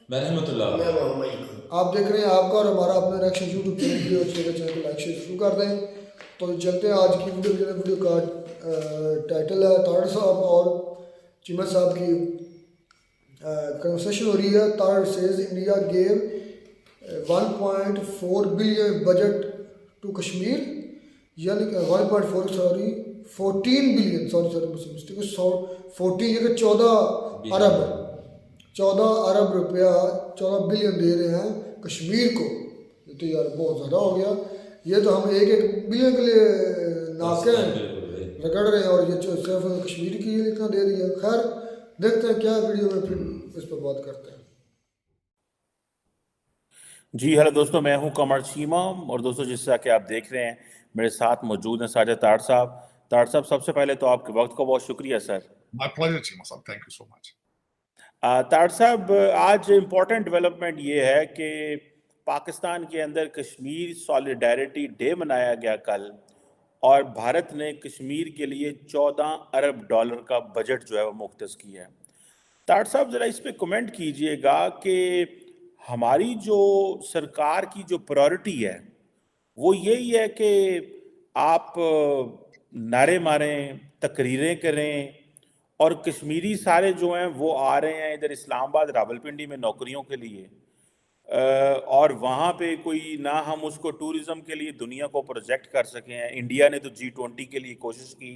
मैं रहमतुल्लाह। मैं मोहम्मद। आप देख रहे हैं आपका और हमारा अपना रिएक्शन यूट्यूब चैनल वीडियो अच्छे चैनल को लाइक शेयर शुरू कर दें। तो चलते हैं आज की वीडियो का टाइटल है तारड़ साहब और चीमा साहब की कन्वर्सेशन हो रही है। Tarar says India gave 1.4 billion budget to Kashmir, यानी कि 1.4 सॉरी 14 बिलियन, सॉरी मिस्टेक, 14 ये 14 बिलियन। अरब 14 अरब रुपया, 14 बिलियन दे रहे हैं कश्मीर को। ये तो यार बहुत ज़्यादा हो गया। ये तो हम एक एक बिलियन के लिए नाके बिल्कुल भाई। रगड़ रहे हैं और ये जो सिर्फ कश्मीर की ये इतना दे दिया। खैर देखते हैं क्या वीडियो में, फिर इस पर बात करते हैं। जी हेलो दोस्तों, मैं हूं कमर चीमा और दोस्तों जैसा कि आप देख रहे हैं मेरे साथ मौजूद हैं साजिद ताड़ साहब। ताड़ साहब, सबसे पहले तो आपके वक्त का बहुत शुक्रिया sir. My pleasure, Chima sir. Thank you so much. ताड़ साहब, आज इम्पोर्टेंट डेवलपमेंट ये है कि पाकिस्तान के अंदर कश्मीर सॉलिडारिटी डे मनाया गया कल, और भारत ने कश्मीर के लिए 14 अरब डॉलर का बजट जो है वो मुख्तस किया है। ताड़ साहब, ज़रा इस पे कमेंट कीजिएगा कि हमारी जो सरकार की जो प्रायोरिटी है वो यही है कि आप नारे मारें, तकरीरें करें, और कश्मीरी सारे जो हैं वो आ रहे हैं इधर इस्लामाबाद रावलपिंडी में नौकरियों के लिए, और वहाँ पे कोई ना हम उसको टूरिज्म के लिए दुनिया को प्रोजेक्ट कर सकें हैं। इंडिया ने तो G20 के लिए कोशिश की,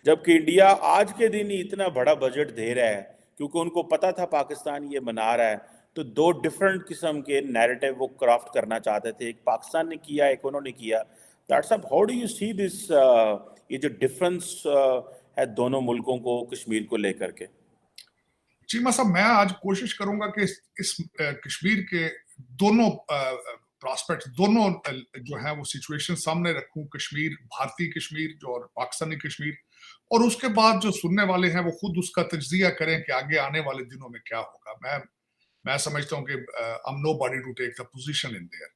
जबकि इंडिया आज के दिन ही इतना बड़ा बजट दे रहा है क्योंकि उनको पता था पाकिस्तान ये मना रहा है। तो दो डिफरेंट किस्म के नैरेटिव वो क्राफ्ट करना चाहते थे, एक पाकिस्तान ने किया, एक उन्होंने किया। दैट्स साहब, how do you see this, ये जो डिफरेंस है दोनों मुल्कों को कश्मीर को लेकर के? चीमा साहब, मैं आज कोशिश करूंगा कि इस कश्मीर के दोनों प्रॉस्पेक्ट, दोनों जो है वो सिचुएशन सामने रखूं। कश्मीर, भारतीय कश्मीर जो और पाकिस्तानी कश्मीर, और उसके बाद जो सुनने वाले हैं वो खुद उसका तज्जिया करें कि आगे आने वाले दिनों में क्या होगा। मैं समझता हूं कि I am nobody to take the position in there.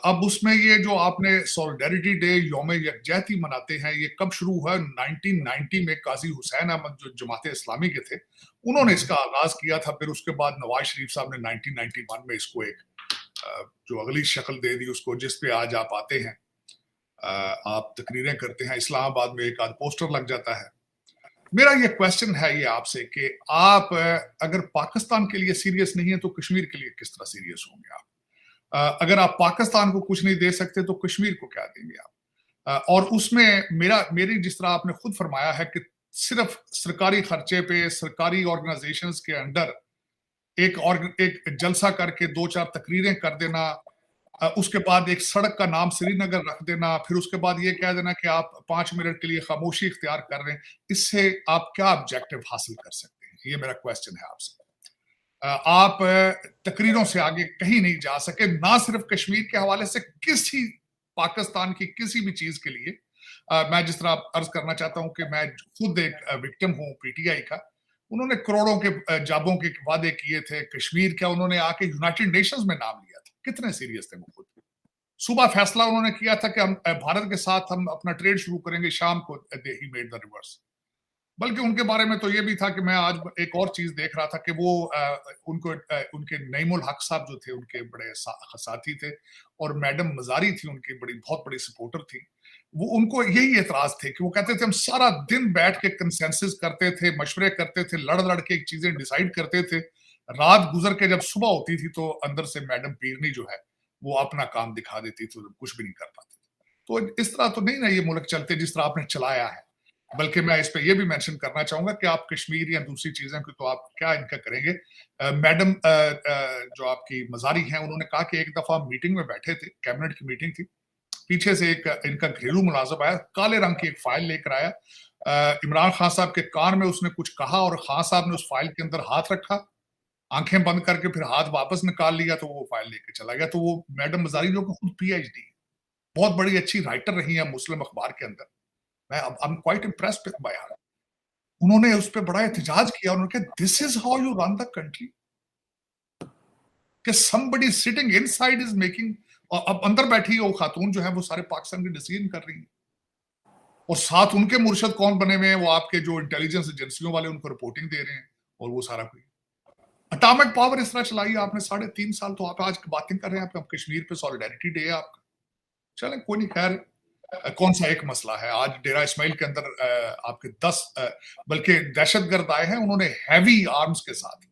अब उसमें ये जो आपने सॉलिडारिटी डे, यौम यकजहती मनाते हैं, ये कब शुरू हुआ? 1990 में काजी हुसैन अहमद जो जमात इस्लामी के थे उन्होंने इसका आगाज किया था। फिर उसके बाद नवाज शरीफ साहब ने 1991 में इसको एक जो अगली शक्ल दे दी उसको, जिस पे आज आप आते हैं, आप तकरीरें करते हैं, इस्लामाबाद में एक आध पोस्टर लग जाता है। मेरा ये क्वेश्चन है ये आपसे कि आप अगर पाकिस्तान के लिए सीरियस नहीं है तो कश्मीर के लिए किस तरह सीरियस होंगे आप? अगर आप पाकिस्तान को कुछ नहीं दे सकते तो कश्मीर को क्या देंगे आप? और उसमें मेरी जिस तरह आपने खुद फरमाया है कि सिर्फ सरकारी खर्चे पे सरकारी ऑर्गेनाइजेशंस के अंडर एक जलसा करके दो चार तकरीरें कर देना, उसके बाद एक सड़क का नाम श्रीनगर रख देना, फिर उसके बाद ये कह देना कि आप 5 मिनट के लिए खामोशी इख्तियार कर रहे हैं, इससे आप क्या ऑब्जेक्टिव हासिल कर सकते हैं? ये मेरा क्वेश्चन है आपसे। आप तकरीरों से आगे कहीं नहीं जा सके, ना सिर्फ कश्मीर के हवाले से, किसी पाकिस्तान की किसी भी चीज के लिए। मैं जिस तरह अर्ज करना चाहता हूं कि मैं खुद एक विक्टिम हूं पीटीआई का। उन्होंने करोड़ों के जाबों के वादे किए थे। कश्मीर क्या, उन्होंने आके यूनाइटेड नेशंस में नाम लिया था। कितने सीरियस थे वो खुद? सुबह फैसला उन्होंने किया था कि हम भारत के साथ हम अपना ट्रेड शुरू करेंगे, शाम को ही मेड द रिवर्स। बल्कि उनके बारे में तो ये भी था कि मैं आज एक और चीज देख रहा था कि वो उनके नईमुल हक साहब जो थे उनके बड़े साथी थे, और मैडम मजारी थी उनकी बहुत बड़ी सपोर्टर थी। वो उनको यही एतराज थे कि वो कहते थे हम सारा दिन बैठ के कंसेंसस करते थे, मशवरे करते थे, लड़ लड़ के चीजें डिसाइड करते थे। रात गुजर के जब सुबह होती थी तो अंदर से मैडम पीरनी जो है वो अपना काम दिखा देती थी, तो कुछ भी नहीं कर पाते। तो इस तरह तो नहीं ना ये मुल्क चलते जिस तरह आपने चलाया है। बल्कि मैं इस पे ये भी मेंशन करना चाहूंगा कि आप कश्मीर या दूसरी चीजें की तो आप क्या इनका करेंगे? मैडम जो आपकी मजारी हैं उन्होंने कहा कि एक दफा मीटिंग में बैठे थे, कैबिनेट की मीटिंग थी, पीछे से एक इनका घरेलू मुलाजिम आया, काले रंग की एक फाइल लेकर आया। इमरान खान साहब के कान में उसने कुछ कहा और खान साहब ने उस फाइल के अंदर हाथ रखा, आंखें बंद करके फिर हाथ वापस निकाल लिया, तो वो फाइल लेके चला गया। तो वो मैडम मजारी जो खुद PhD, बहुत बड़ी अच्छी राइटर रही है मुस्लिम अखबार के अंदर, मैं I am quite impressed by her. उन्होंने उस पर बड़ा एहतजाज किया, उन्होंने कहा this is how you run the country, कि somebody sitting inside is making, और अब अंदर बैठी है वो खातून जो है वो सारे पाकिस्तान के डिसीजन कर रही है, और साथ उनके मुर्शद कौन बने हुए हैं? वो आपके जो इंटेलिजेंस एजेंसियों वाले उनको रिपोर्टिंग दे रहे हैं, और वो सारा कुछ। एटॉमिक पावर इस तरह चलाई आपने 3.5 साल, तो आप आज बातें कर रहे हैं आप कश्मीर पे सॉलिडारिटी डे है आपका। चलें कोई नहीं, खैर कौन सा एक मसला है। आज डेरा इस्माइल के अंदर आपके 10 बल्कि दहशतगर्द आए हैं, उन्होंने हैवी आर्म्स के साथ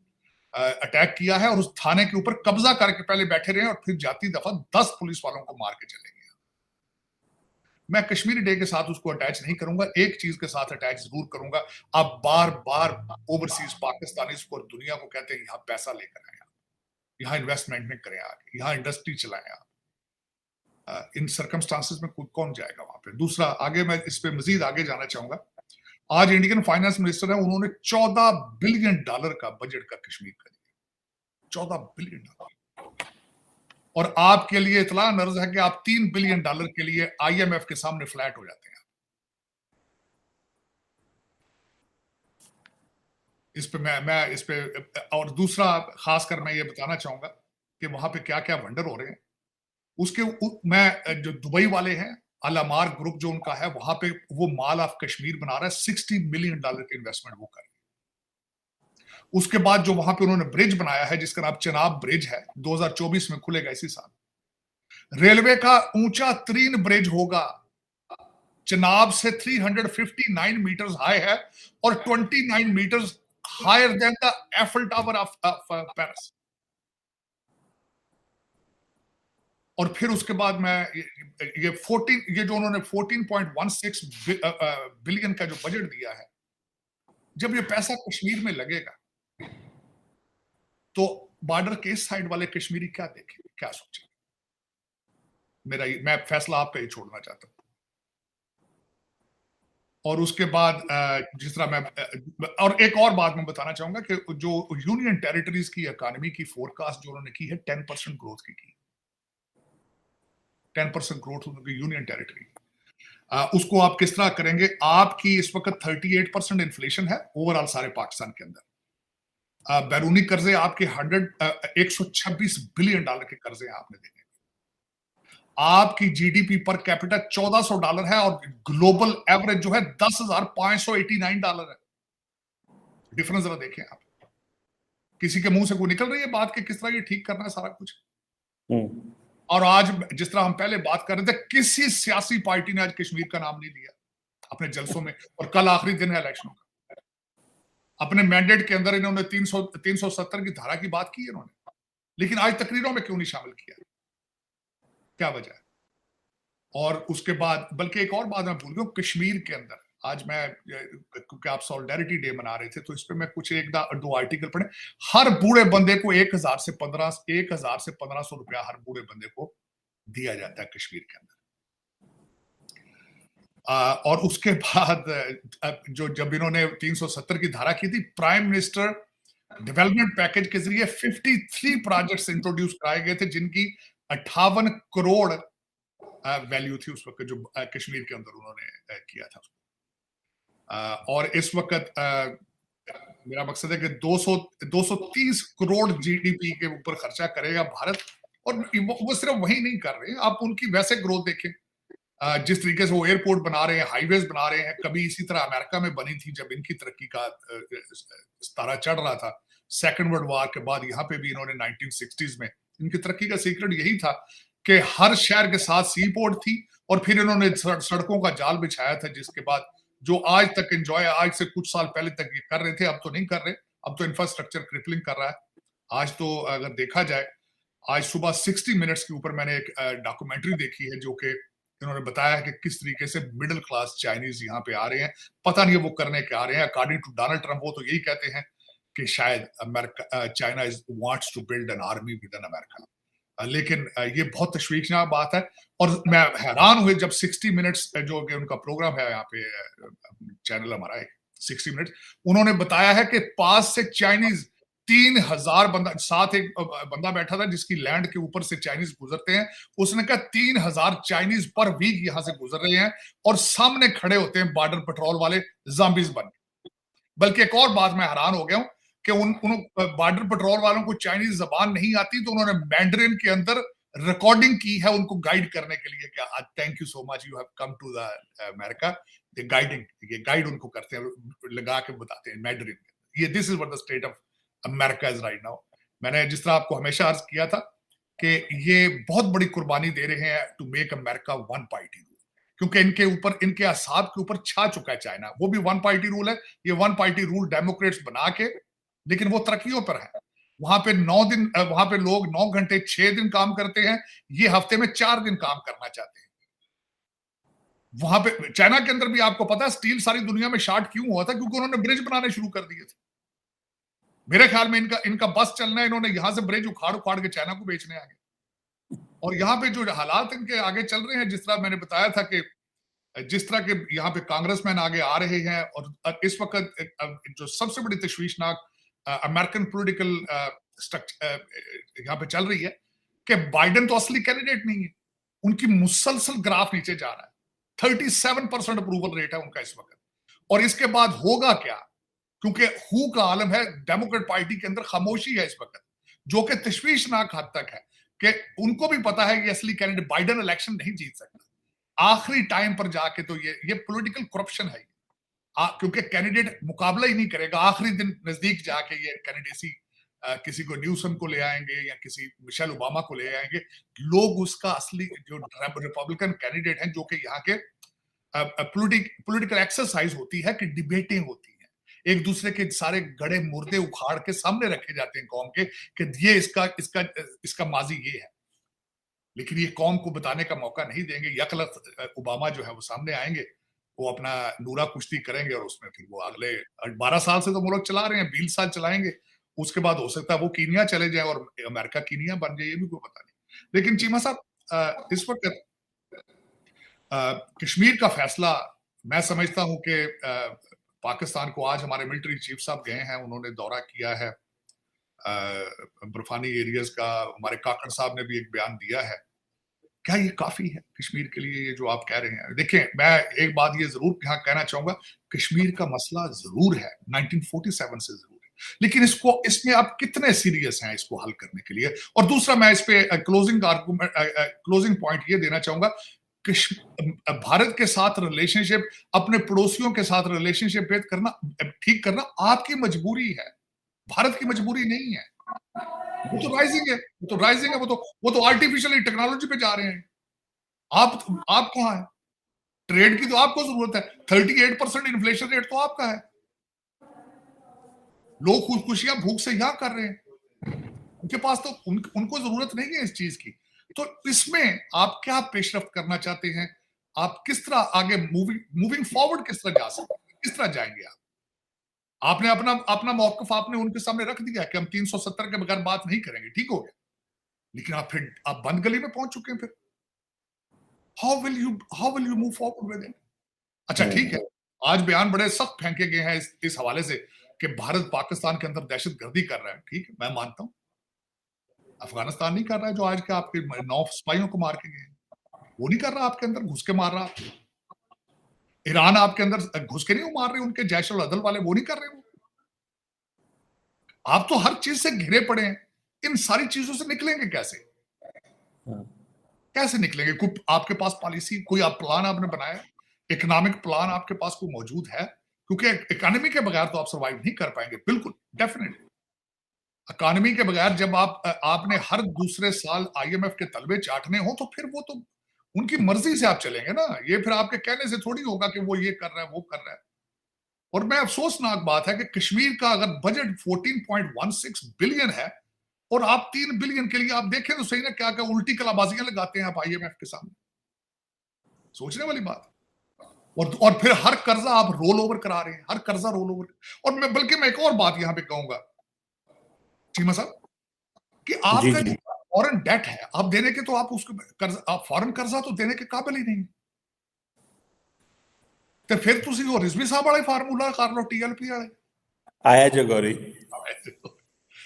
अटैक किया है और उस थाने के ऊपर कब्जा करके पहले बैठे रहे और फिर जाती दफा 10 पुलिस वालों को मार के चले गए। मैं कश्मीरी डे के साथ उसको अटैच नहीं करूंगा, एक चीज के साथ अटैच जरूर करूंगा। आप बार बार ओवरसीज पाकिस्तानी को और दुनिया को कहते हैं यहाँ पैसा लेकर आए, यहाँ इन्वेस्टमेंट में करें, आगे यहाँ इंडस्ट्री चलाएं आप। इन सर्कमस्टांसेस में कौन जाएगा वहां पे। दूसरा, आगे मैं इस पे मजीद आगे जाना चाहूंगा। आज इंडियन फाइनेंस मिनिस्टर है, उन्होंने $14 बिलियन का बजट का कश्मीर का दिया, $14 बिलियन। और आपके लिए इतला नर्ज है कि आप $3 बिलियन के लिए IMF के सामने फ्लैट हो जाते हैं। इस पे मैं इस पे, और दूसरा खासकर मैं ये बताना चाहूंगा कि वहां पे क्या क्या वंडर हो रहे हैं। मैं जो दुबई वाले हैं, अलामार ग्रुप जो उनका है, वहां पे वो माल ऑफ कश्मीर बना रहा है, $60 मिलियन के इन्वेस्टमेंट वो कर रहे हैं। उसके बाद जो वहां पे उन्होंने ब्रिज बनाया है जिसका नाम चनाब ब्रिज है, 2024 में खुलेगा इसी साल। रेलवे का ऊंचा तरीन ब्रिज होगा, चनाब से 359 मीटर हाई है और 29 meter higher than the Eiffel tower of Paris. और फिर उसके बाद मैं ये जो उन्होंने 14.16 बिलियन का जो बजट दिया है, जब ये पैसा कश्मीर में लगेगा तो बॉर्डर के इस साइड वाले कश्मीरी क्या देखेंगे, क्या सोचेंगे? मैं फैसला आप पे ही छोड़ना चाहता हूं। और उसके बाद जिस तरह मैं और एक और बात मैं बताना चाहूंगा कि जो यूनियन टेरिटरीज की इकोनॉमी की फोरकास्ट जो उन्होंने की है 10% ग्रोथ की 10% ग्रोथ उनकी यूनियन टेरिटरी। उसको आप किस तरह करेंगे? आपकी इस वक्त 38% इन्फ्लेशन है ओवरऑल सारे पाकिस्तान के अंदर। बैरूनी कर्जे आपके 126 बिलियन डॉलर के कर्जे आपने देने। आपकी जीडीपी पर कैपिटा $1400 है और ग्लोबल एवरेज जो है $10,589 है। डिफरेंस जरा देखें आप। किसी के मुंह से कोई निकल रही है बात कि किस तरह ये ठीक करना है सारा कुछ। और आज जिस तरह हम पहले बात कर रहे थे, किसी सियासी पार्टी ने आज कश्मीर का नाम नहीं लिया अपने जलसों में, और कल आखिरी दिन है इलेक्शनों का। अपने मैंडेट के अंदर इन्होंने 370 की धारा की बात की है इन्होंने, लेकिन आज तकरीरों में क्यों नहीं शामिल किया? क्या वजह है? और उसके बाद बल्कि एक और बात मैं भूल गया, कश्मीर के अंदर आज मैं, क्योंकि आप सॉलिडारिटी डे मना रहे थे तो इस पे मैं कुछ 1-2 आर्टिकल पढ़े। हर बूढ़े बंदे को 1000 से 1500 रुपया हर बूढ़े बंदे को दिया जाता है कश्मीर के अंदर। और उसके बाद जो जब इन्होंने 370 की धारा की थी, प्राइम मिनिस्टर डेवलपमेंट पैकेज के जरिए 53 प्रोजेक्ट्स इंट्रोड्यूस कराए गए थे जिनकी 58 करोड़ वैल्यू थी उस वक्त जो कश्मीर के अंदर उन्होंने किया था। और इस वक्त मेरा मकसद है कि 230 करोड़ जीडीपी के ऊपर खर्चा करेगा भारत। और वो सिर्फ वही नहीं कर रहे हैं, आप उनकी वैसे ग्रोथ देखें, जिस तरीके से वो एयरपोर्ट बना रहे हैं, हाईवेज बना रहे हैं। कभी इसी तरह अमेरिका में बनी थी जब इनकी तरक्की का तारा चढ़ रहा था। सेकेंड वर्ल्ड वॉर के बाद यहाँ पे भी इन्होंने 1960s में, इनकी तरक्की का सीक्रेट यही था कि हर शहर के साथ सी पोर्ट थी और फिर इन्होंने सड़कों का जाल बिछाया था, जिसके बाद जो आज तक एंजॉय, आज से कुछ साल पहले तक ये कर रहे थे, अब तो नहीं कर रहे। अब तो इंफ्रास्ट्रक्चर क्रिपलिंग कर रहा है। आज तो अगर देखा जाए, आज सुबह 60 मिनट्स के ऊपर मैंने एक डॉक्यूमेंट्री देखी है जो कि इन्होंने बताया है कि किस तरीके से मिडिल क्लास चाइनीज यहाँ पे आ रहे हैं। पता नहीं वो करने क्या आ रहे हैं। अकॉर्डिंग टू डोनाल्ड ट्रंप वो तो यही कहते हैं कि शायद America, China wants to build an army within America. लेकिन ये बहुत तशवीशनाक बात है। और मैं हैरान हुए जब 60 मिनट्स जो कि उनका प्रोग्राम है यहाँ पे चैनल हमारा है 60 मिनट्स, उन्होंने बताया है कि पास से चाइनीज 3000 बंदा, साथ एक बंदा बैठा था जिसकी लैंड के ऊपर से चाइनीज गुजरते हैं। उसने कहा 3000 चाइनीज पर वीक यहां से गुजर रहे हैं और सामने खड़े होते हैं बॉर्डर पेट्रोल वाले ज़ॉम्बीज बन। बल्कि एक और बात मैं हैरान हो गया हूं कि उन बॉर्डर पेट्रोल वालों को चाइनीज जबान नहीं आती, तो उन्होंने मैंडरिन के अंदर रिकॉर्डिंग की है उनको गाइड करने के लिए। क्या thank you so much, you have come to the America. Guiding, ये गाइड उनको करते हैं, लगा के बताते हैं मैंडरिन। ये this is what the state of America is right now. मैंने जिस तरह आपको हमेशा अर्ज किया था कि ये बहुत बड़ी कुर्बानी दे रहे हैं to make America one party rule, क्योंकि इनके ऊपर, इनके असाब के ऊपर छा चुका है चाइना। वो भी वन पार्टी रूल है, ये वन पार्टी रूल डेमोक्रेट्स बना के, लेकिन वो तरक्कियों पर है। वहां पे 9 दिन, वहां पे लोग 9 घंटे 6 दिन काम करते हैं, ये हफ्ते में 4 दिन काम करना चाहते हैं। वहां पे चाइना के अंदर भी आपको पता है स्टील सारी दुनिया में शॉर्ट क्यों हुआ था, क्योंकि उन्होंने ब्रिज बनाने शुरू कर दिए थे। मेरे ख्याल में इनका बस चलना है, इन्होंने यहां से ब्रिज उखाड़ उखाड़ के चाइना को बेचने आ गए। और यहाँ पे जो हालात इनके आगे चल रहे हैं, जिस तरह मैंने बताया था कि जिस तरह के यहाँ पे कांग्रेसमैन आगे आ रहे हैं, और इस वक्त जो सबसे बड़ी तशवीशनाक अमेरिकन पॉलिटिकल स्ट्रक्चर यहाँ पे चल रही है कि बाइडेन तो असली कैंडिडेट नहीं है, उनकी मुसलसल ग्राफ नीचे जा रहा है। 37% अप्रूवल रेट है उनका इस वक्त। और इसके बाद होगा क्या, क्योंकि हु का आलम है, डेमोक्रेट पार्टी के अंदर खामोशी है इस वक्त, जो कि तशवीशनाक हद तक है कि उनको भी पता है कि असली कैंडिडेट बाइडेन इलेक्शन नहीं जीत सकता। आखिरी टाइम पर जाके तो ये पॉलिटिकल करप्शन है, क्योंकि कैंडिडेट मुकाबला ही नहीं करेगा। आखिरी दिन नजदीक जाके ये कैंडिडेसी किसी को न्यूसम को ले आएंगे या किसी मिशेल ओबामा को ले आएंगे। लोग उसका असली जो रिपब्लिकन कैंडिडेट हैं, जो कि यहाँ के पॉलिटिकल एक्सरसाइज होती है कि डिबेटिंग होती है, एक दूसरे के सारे गड़े मुर्दे उखाड़ के सामने रखे जाते हैं कौम के कि ये इसका माजी ये है, लेकिन ये कौम को बताने का मौका नहीं देंगे। यकलत ओबामा जो है वो सामने आएंगे, वो अपना नूरा कुश्ती करेंगे और उसमें फिर वो अगले 12 साल से तो मुल्क चला रहे हैं, 20 साल चलाएंगे। उसके बाद हो सकता है वो कीनिया चले जाए और अमेरिका कीनिया बन जाए, ये भी कोई पता नहीं। लेकिन चीमा साहब, इस वक्त कश्मीर का फैसला मैं समझता हूं कि पाकिस्तान को, आज हमारे मिलिट्री चीफ साहब गए हैं, उन्होंने दौरा किया है बर्फानी एरियाज का। हमारे काकड़ साहब ने भी एक बयान दिया है। क्या ये काफी है कश्मीर के लिए, ये जो आप कह रहे हैं? देखिए, मैं एक बात ये जरूर यहाँ कहना चाहूंगा, कश्मीर का मसला जरूर है, 1947 से जरूर है, लेकिन इसमें आप कितने सीरियस हैं इसको हल करने के लिए? और दूसरा, मैं इस पे क्लोजिंग पॉइंट ये देना चाहूंगा, भारत के साथ रिलेशनशिप, अपने पड़ोसियों के साथ रिलेशनशिप ठीक करना आपकी मजबूरी है, भारत की मजबूरी नहीं है। वो तो राइजिंग है, वो तो आर्टिफिशियल टेक्नोलॉजी पे जा रहे हैं। आप कहां है? ट्रेड की तो आपको जरूरत है, 38% इन्फ्लेशन रेट तो आपका है। लोग खुदकुशियां भूख से यहां कर रहे हैं, उनके पास तो उनको जरूरत नहीं है इस चीज की। तो इसमें आप क्या पेशरफ्त करना चाहते हैं? आप किस तरह आगे मूविंग फॉरवर्ड किस तरह जा सकते हैं, किस तरह जाएंगे आप? आपने अपना मौकफ आपने उनके सामने रख दिया कि हम 370 के बगैर बात नहीं करेंगे, ठीक हो गया, लेकिन आप बंद गली में पहुंच चुके हैं। फिर how will you move forward with it? अच्छा ठीक है, आज बयान बड़े सख्त फेंके गए हैं इस हवाले से कि भारत पाकिस्तान के अंदर दहशतगर्दी कर रहा है। ठीक है, मैं मानता हूं, अफगानिस्तान नहीं कर रहा है जो आज के आपके 9 सिपाहियों को मार के गए, वो नहीं कर रहा, आपके अंदर घुस के मार रहा। ईरान आपके अंदर घुस के नहीं मार रहे, उनके जैश और अदल वाले वो नहीं कर रहे। वो आप तो हर चीज से घिरे पड़े हैं, इन सारी चीजों से निकलेंगे कैसे? कैसे निकलेंगे? कोई आपके पास पॉलिसी, कोई आप प्लान आपने बनाया, इकोनॉमिक प्लान आपके पास कोई मौजूद है? क्योंकि इकोनॉमी के बगैर तो आप सर्वाइव नहीं कर पाएंगे, बिल्कुल डेफिनेटली। इकोनॉमी के बगैर जब आपने हर दूसरे साल IMF के तलबे चाटने हो, तो फिर वो तो उनकी मर्जी से आप चलेंगे ना, ये फिर आपके कहने से थोड़ी होगा कि वो ये कर रहा है, वो कर रहा है। और मैं अफसोसनाक बात है कि कश्मीर का अगर बजट 14.16 बिलियन है और आप 3 बिलियन के लिए आप देखें तो सही ना, क्या क्या उल्टी कलाबाजियां लगाते हैं आप IMF के सामने, सोचने वाली बात। और फिर हर कर्जा आप रोल ओवर करा रहे हैं, हर कर्जा रोल ओवर। और मैं एक और बात यहां पे कहूंगा चीमा साहब, कि आपका जो फॉरेन डेट है, आप देने के तो आप उसको आप फॉरेन कर्जा तो देने के काबिल ही नहीं। तो फिर तुसी वो रिजवी साहब वाला फार्मूला कर लो, TLP वाले आया जो गौरी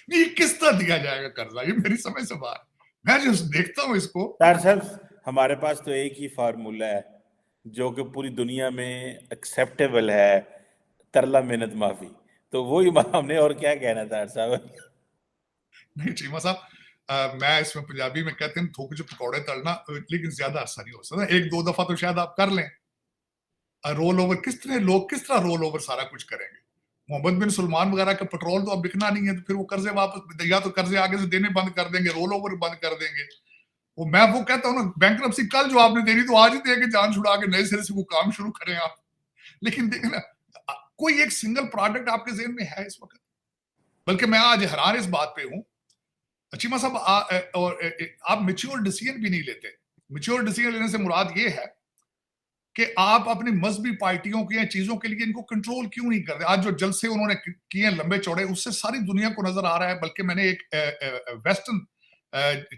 नहीं, किस तरह दिया जाएगा कर्जा, ये मेरी समझ से बाहर। मैं जो देखता हूँ इसको, साहब हमारे पास तो एक ही फार्मूला है जो कि पूरी दुनिया में एक्सेप्टेबल है, तरला मेहनत माफी। तो वो ही हमने और क्या कहना था साहब। नहीं चीमा साहब, मैं इसमें पंजाबी में कहते हैं थोक जो पकौड़े तलना, लेकिन ज्यादा अरसा नहीं हो सकता, 1-2 दफा तो शायद आप कर लें। रोल ओवर किस तरह रोल ओवर सारा कुछ करेंगे? मोहम्मद बिन सलमान वगैरह का पेट्रोल तो अब बिकना नहीं है, तो फिर वो कर्जे वापस, या तो कर्जे आगे से देने बंद कर देंगे, रोल ओवर बंद कर देंगे। मैं कहता हूँ ना, बैंकरप्सी कल जो आपने देनी तो आज ही दे के जान छुड़ा के नए सिरे से वो काम शुरू करें आप। लेकिन देखना, कोई एक सिंगल प्रोडक्ट आपके जेहन में है इस वक्त? बल्कि मैं आज हैरान इस बात पे हूं, चीमा साहब, आप मेच्योर डिसीजन भी नहीं लेते। मेच्योर डिसीजन लेने से मुराद ये है कि आप अपनी मजहबी पार्टियों की या चीजों के लिए इनको कंट्रोल क्यों नहीं करते। आज जो जलसे उन्होंने किए लंबे चौड़े, उससे सारी दुनिया को नजर आ रहा है। बल्कि मैंने एक वेस्टर्न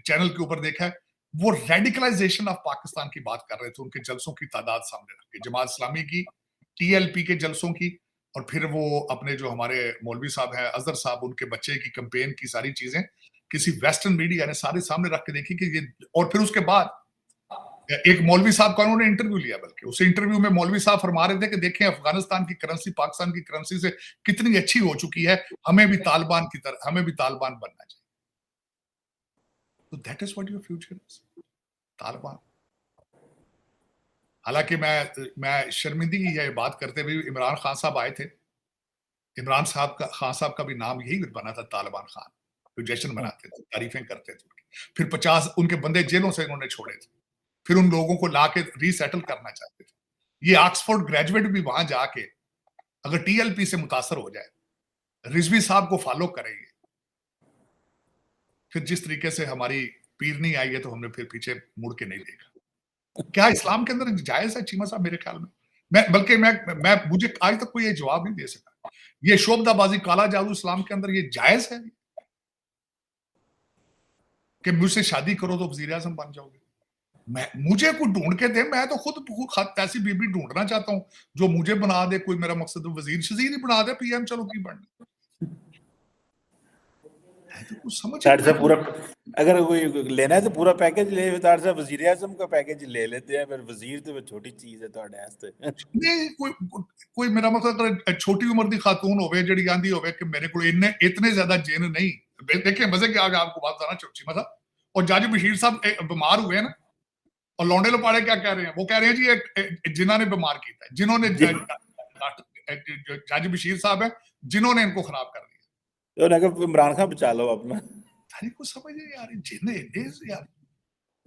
चैनल के ऊपर देखा है, वो रेडिकलाइजेशन ऑफ पाकिस्तान की बात कर रहे थे, उनके जलसों की तादाद सामने रख के, जमात इस्लामी की, टीएलपी के जलसों की, और फिर वो अपने जो हमारे मौलवी साहब हैं अजहर साहब, उनके बच्चे की कैंपेन की सारी चीजें किसी वेस्टर्न मीडिया ने सारे सामने रख के देखी कि ये। और फिर उसके बाद एक मौलवी साहब का उन्होंने इंटरव्यू लिया, बल्कि उस इंटरव्यू में मौलवी साहब फरमा रहे थे कि देखें अफगानिस्तान की करेंसी पाकिस्तान की करेंसी से कितनी अच्छी हो चुकी है, हमें भी तालिबान बनना चाहिए। तो that is what your future is, Taliban. हालांकि मैं शर्मिंदगी है बात करते हुए, इमरान खान साहब आए थे, इमरान खान साहब का भी नाम यही बना था, तालिबान खान, जो जश्न मनाते थे, तारीफें करते थे। फिर 50 उनके बंदे जेलों से इन्होंने छोड़े थे, फिर उन लोगों को लाके रीसेटल करना चाहते थे। ये ऑक्सफोर्ड ग्रेजुएट भी वहां जाके अगर टीएलपी से मुतासर हो जाए, रिजवी साहब को फॉलो करेंगे, फिर जिस तरीके से हमारी पीर नहीं आई है, तो हमने फिर पीछे मुड़ के नहीं देखा। क्या इस्लाम के अंदर जायज है चीमा साहब? मेरे ख्याल में मुझे आज तक कोई ये जवाब नहीं दे सका। ये शोबदाबाजी, काला जादू इस्लाम के अंदर ये जायज है कि मुझसे शादी करो तो वजीर आजम बन जाओगे? मुझे कोई ढूंढ के दे, मैं तो खुद ऐसी बीबी ढूंढना चाहता हूं जो मुझे बना दे। कोई मेरा मकसद वजीर शजीर ही बना दे, पीएम, चलो की बन तो कुछ समझ पूरा, अगर कोई लेना है तो पूरा पैकेज ले, वजीर आजम का पैकेज ले लेते हैं, फिर वजीर तो छोटी चीज है ਤੁਹਾਡੇ ਵਾਸਤੇ। नहीं, कोई मेरा मतलब छोटी उम्र की खातून होवे जड़ी आंदी होवे कि मेरे को इतने ज्यादा जिन नहीं। देखिए मजे के आगे आपको बात बताना चौची मतलब, और जज बशीर साहब बीमार हुए ना, और लौंडे लपाड़े क्या कह रहे हैं? वो कह रहे हैं जी जिन्होंने बीमार किया है, जिन्होंने जज बशीर साहब है जिन्होंने इनको खराब कर दिया। तो इमरान खान बचा लो अपना, को समझ नहीं आ रही जिन्हें यार।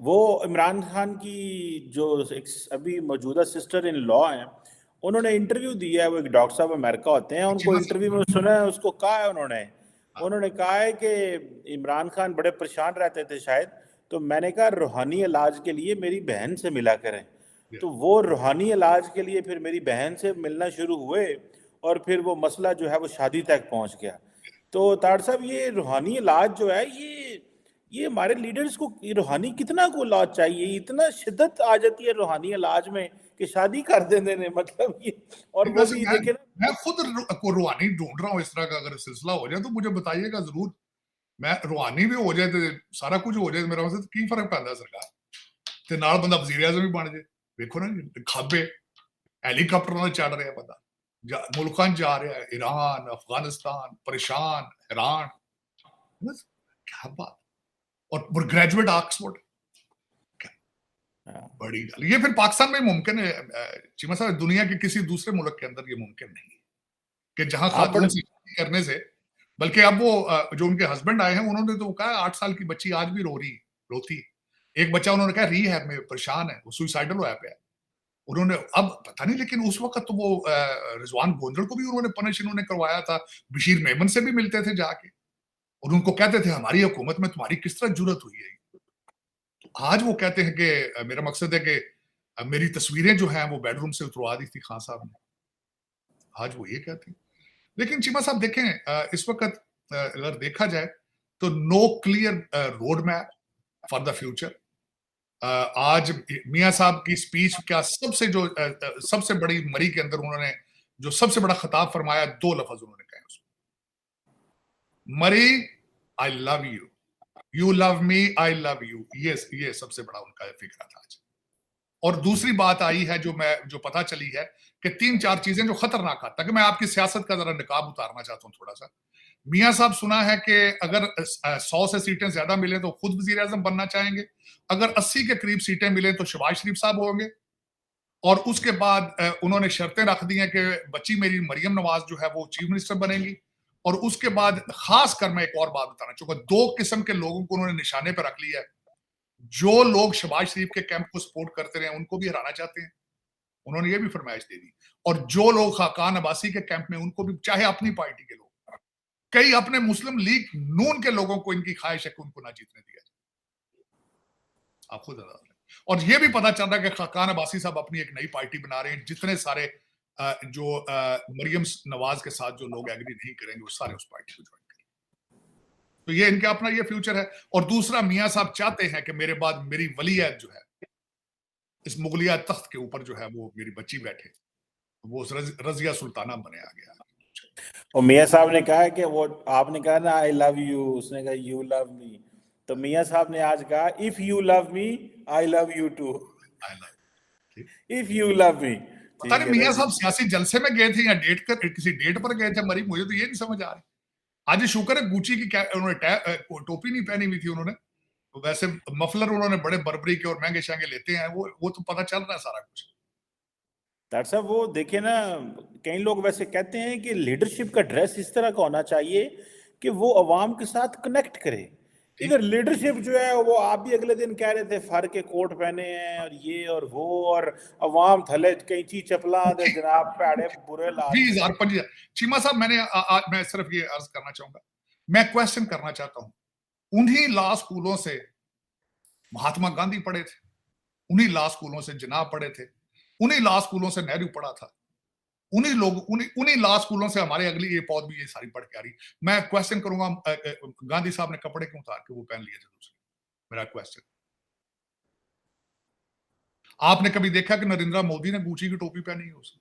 वो इमरान खान की जो अभी मौजूदा सिस्टर इन लॉ हैं, उन्होंने इंटरव्यू दिया है। वो एक डॉक्टर साहब अमेरिका होते हैं, उनको इंटरव्यू में सुना है, उसको कहा है उन्होंने कहा है कि इमरान खान बड़े परेशान रहते थे शायद, तो मैंने कहा रूहानी इलाज के लिए मेरी बहन से मिला करें। तो वो रूहानी इलाज के लिए फिर मेरी बहन से मिलना शुरू हुए, और फिर वो मसला जो है वो शादी तक पहुंच गया। तो ताड़ साहब, ये रूहानी इलाज जो है, ये हमारे लीडर्स को रूहानी कितना को इलाज चाहिए? इतना शिद्दत आ जाती है रूहानी इलाज में कि शादी कर देते हैं, मतलब ये। और वो भी देखे ना, मैं खुद रूहानी ढूंढ रहा हूँ इस तरह का, अगर सिलसिला हो जाए तो मुझे बताइएगा जरूर। मैं रूहानी भी हो जाए तो सारा कुछ हो जाए, मेरा मतलब की फर्क पैदा सरकार ते नाल बंदा वजीर आजम भी बन जाए। देखो ना, खाबे हेलीकॉप्टर ਨਾਲ चढ़ रहा बंदा, मुल्कां जा रहा है, ईरान, अफगानिस्तान, परेशान, हैरान, क्या बात। और ग्रेजुएट ऑक्सफोर्ड, बड़ी गल। ये फिर पाकिस्तान में मुमकिन है चीमा साहब, दुनिया के किसी दूसरे मुल्क के अंदर ये मुमकिन नहीं है कि जहां खातून से करने से। बल्कि अब वो जो उनके हस्बैंड आए हैं, उन्होंने तो कहा 8 साल की बच्ची आज भी रोती। एक बच्चा उन्होंने कहा रीहैब में परेशान है, वो सुसाइडल हुआ पे है। उन्होंने अब पता नहीं, लेकिन उस वक्त तो वो रिजवान गोंजल को भी उन्होंने पनिश इन्होंने करवाया था, बशीर मेमन से भी मिलते थे जाके, और उनको कहते थे हमारी हुकूमत में तुम्हारी किस तरह जुर्रत हुई है। तो आज वो कहते हैं कि मेरा मकसद है कि मेरी तस्वीरें जो हैं वो बेडरूम से उतरवा दी थी खान साहब ने, आज वो ये कहते हैं। लेकिन चीमा साहब देखें, इस वक्त अगर देखा जाए तो no clear road map for the future. आज मियां साहब की स्पीच का सबसे बड़ी मरी के अंदर उन्होंने जो सबसे बड़ा खिताब फरमाया, 2 लफ्ज उन्होंने कहे उसमें, मरी आई love you, you love me, I love you. ये सबसे बड़ा उनका फिक्र था आज। और दूसरी बात आई है जो पता चली है कि 3-4 चीजें जो खतरनाक था, कि मैं आपकी सियासत का जरा निकाब उतारना चाहता हूं थोड़ा सा। मियां साहब सुना है कि अगर 100 से सीटें ज्यादा मिले तो खुद वजीर आजम बनना चाहेंगे, अगर 80 के करीब सीटें मिले तो शहबाज शरीफ साहब होंगे, और उसके बाद उन्होंने शर्तें रख दी हैं कि बच्ची मेरी मरियम नवाज जो है वो चीफ मिनिस्टर बनेंगी। और उसके बाद खास कर मैं एक और बात बताना चाहूंगा, दो किस्म के लोगों को उन्होंने निशाने पर रख लिया है। जो लोग शहबाज शरीफ के कैंप को सपोर्ट करते रहे उनको भी हराना चाहते हैं, उन्होंने ये भी फरमाइश दे दी। और जो लोग खाकान अब्बासी के कैंप में, उनको भी, चाहे अपनी पार्टी के लोग, कई अपने मुस्लिम लीग नून के लोगों को इनकी ख्वाहिश है कि उनको ना जीतने दिया जाए। आप खुद अंदाजा लें। और ये भी पता चल रहा है कि खाकान अब्बासी साहब अपनी एक नई पार्टी बना रहे हैं, जितने सारे जो मरियम नवाज के साथ जो लोग एग्री नहीं करेंगे वो सारे उस पार्टी को ज्वाइन करेंगे। तो ये इनका अपना ये फ्यूचर है। और दूसरा, मियां साहब चाहते हैं कि मेरे बाद मेरी वलीयत जो है इस मुगलिया तख्त के ऊपर जो है वो मेरी बच्ची बैठे, वो रजिया सुल्ताना बने आ गया। और मियां साहब ने कहा है कि वो, आपने कहा ना आई लव यू, उसने कहा यू लव मी, तो मियां साहब ने आज कहा if you love me I love you too, if you love me. पता नहीं मियां साहब सियासी जलसे में गए थे या किसी डेट पर गए थे मरी, मुझे तो ये नहीं समझ आ रही। आज शुक्र है गुची की उन्होंने टोपी नहीं पहनी हुई थी उन्होंने, तो वैसे मफलर उन्होंने बड़े बर्बरी के और महंगे शहंगे लेते हैं, वो तो पता चल रहा है सारा कुछ। डॉक्टर साहब वो देखिए ना, कई लोग वैसे कहते हैं कि लीडरशिप का ड्रेस इस तरह का होना चाहिए कि वो अवाम के साथ कनेक्ट करे। इधर लीडरशिप जो है वो, आप भी अगले दिन कह रहे थे फर के कोट पहने हैं और ये और वो, और अवाम थले कैंची चपला दे जनाब पैड़े बुरे लाल। 2025 चीमा साहब, मैं सिर्फ ये अर्ज करना चाहूंगा, मैं क्वेश्चन करना चाहता हूं, उन्हीं लॉ स्कूलों से महात्मा गांधी पढ़े थे, उन्हीं लॉ स्कूलों से जिन्ना पढ़े थे, उन्हीं लॉ स्कूलों से नेहरू पढ़ा था, उन्हीं लॉ स्कूलों से हमारे अगली ये पौध भी ये सारी पढ़ के आ रही। मैं क्वेश्चन करूंगा, गांधी साहब ने कपड़े क्यों उतार के वो पहन लिए थे दूसरे? मेरा क्वेश्चन, आपने कभी देखा कि नरेंद्र मोदी ने गुची की टोपी पहनी है उसने?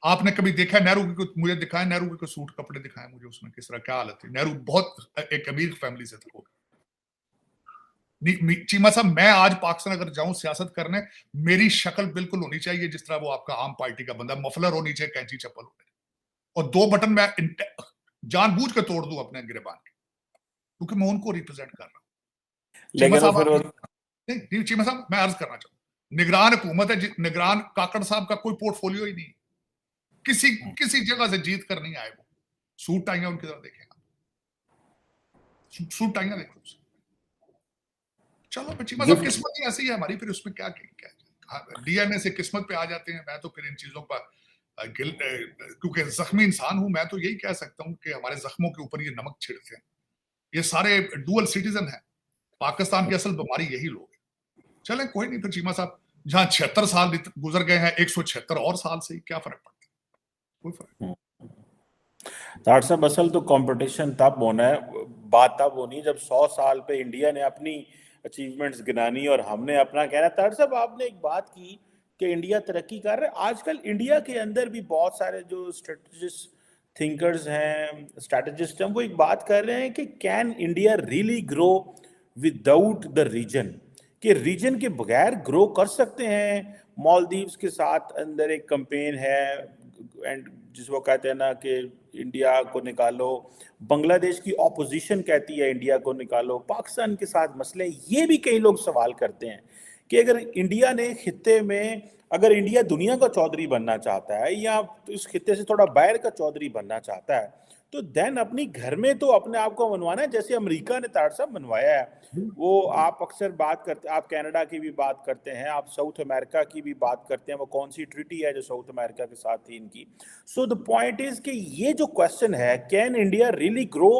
आपने कभी देखा नेहरू की? मुझे दिखाए नेहरू के सूट कपड़े दिखाए मुझे, उसमें किस तरह क्या हालत थी। नेहरू बहुत एक अमीर फैमिली से था। चीमा साहब, मैं आज पाकिस्तान अगर जाऊं सियासत करने, मेरी शक्ल बिल्कुल होनी चाहिए जिस तरह वो आपका आम पार्टी का बंदा, मफलर होनी चाहिए, कैंची चप्पल होनी, और 2 बटन मैं जानबूझ के तोड़ दूं अपने गिरेबान के, क्योंकि मैं उनको रिप्रेजेंट कर रहा हूं। चीमा साहब, मैं अर्ज करना चाहूँ, निगरान हुकूमत है, निगरान काकड़ साहब का कोई पोर्टफोलियो ही नहीं, किसी जगह से जीत कर नहीं आए वो। सूट टाइयां उनकी तरफ देखें, सूट टाइयां देखो। चलो चीमा साहब, किस्मत ही ऐसी है हमारी, फिर उसमें क्या डीएनए से किस्मत पे आ जाते हैं। मैं तो फिर इन चीजों पर क्योंकि जख्मी इंसान हूं, मैं तो यही कह सकता हूं कि हमारे जख्मों के ऊपर ये नमक छिड़कते हैं। ये सारे डुअल सिटीजन हैं, पाकिस्तान की असल बीमारी यही लोग हैं। चले कोई नहीं, फिर चीमा साहब, जहां 76 साल गुजर गए हैं, 176 और साल से क्या फर्क पड़ता है? कोई फर्क। डॉक्टर साहब, असल तो कंपटीशन तब होना है, बात तब होनी है जब 100 साल पे इंडिया ने अपनी अचीवमेंट्स गिनानी और हमने अपना कहना। डॉक्टर साहब, आपने एक बात की कि इंडिया तरक्की कर रहा है। आजकल इंडिया के अंदर भी बहुत सारे जो स्ट्रेटजिस्ट थिंकर्स हैं, स्ट्रेटजिस्ट हैं, वो एक बात कर रहे हैं कि can India really grow without the region, कि रीजन के बगैर ग्रो कर सकते हैं। मालदीव्स के साथ अंदर एक कैंपेन है एंड जिसको कहते हैं ना कि इंडिया को निकालो, बांग्लादेश की ऑपोजिशन कहती है इंडिया को निकालो, पाकिस्तान के साथ मसले। ये भी कई लोग सवाल करते हैं कि अगर इंडिया ने खित्ते में, अगर इंडिया दुनिया का चौधरी बनना चाहता है या इस खित्ते से थोड़ा बाहर का चौधरी बनना चाहता है, तो देन अपनी घर में तो अपने आप को मनवाना है, जैसे अमेरिका ने तार साहब मनवाया है। वो आप अक्सर बात करते, आप कनाडा की भी बात करते हैं, आप साउथ अमेरिका की भी बात करते हैं, वो कौन सी ट्रीटी है जो साउथ अमेरिका के साथ थी इनकी। सो द पॉइंट इज कि ये जो क्वेश्चन है, can India really grow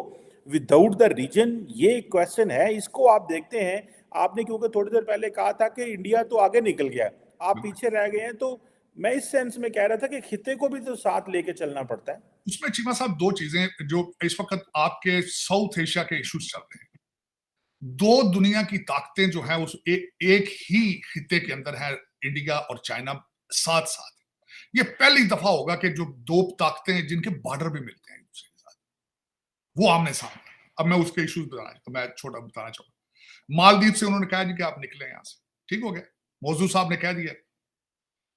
without the region, ये क्वेश्चन है। इसको आप देखते हैं, आपने क्योंकि थोड़ी देर पहले कहा था कि इंडिया तो आगे निकल गया, आप पीछे रह गए हैं, तो मैं इस सेंस में कह रहा था कि खित्ते को भी तो साथ लेके चलना पड़ता है। उसमें चीमा साहब 2 चीजें जो इस वक्त आपके साउथ एशिया के इश्यूज चल रहे हैं, 2 दुनिया की ताकतें जो है उस एक ही खित्ते के अंदर है, इंडिया और चाइना साथ साथ। ये पहली दफा होगा कि जो 2 ताकतें हैं जिनके बॉर्डर भी मिलते हैं एक दूसरे के साथ, वो आमने सामने। अब मैं उसके इश्यूज बताना, तो मैं छोटा बताना चाहूंगा। मालदीव से उन्होंने कहा जी कि आप निकले यहां से, ठीक हो गया, मौजूद साहब ने कह दिया।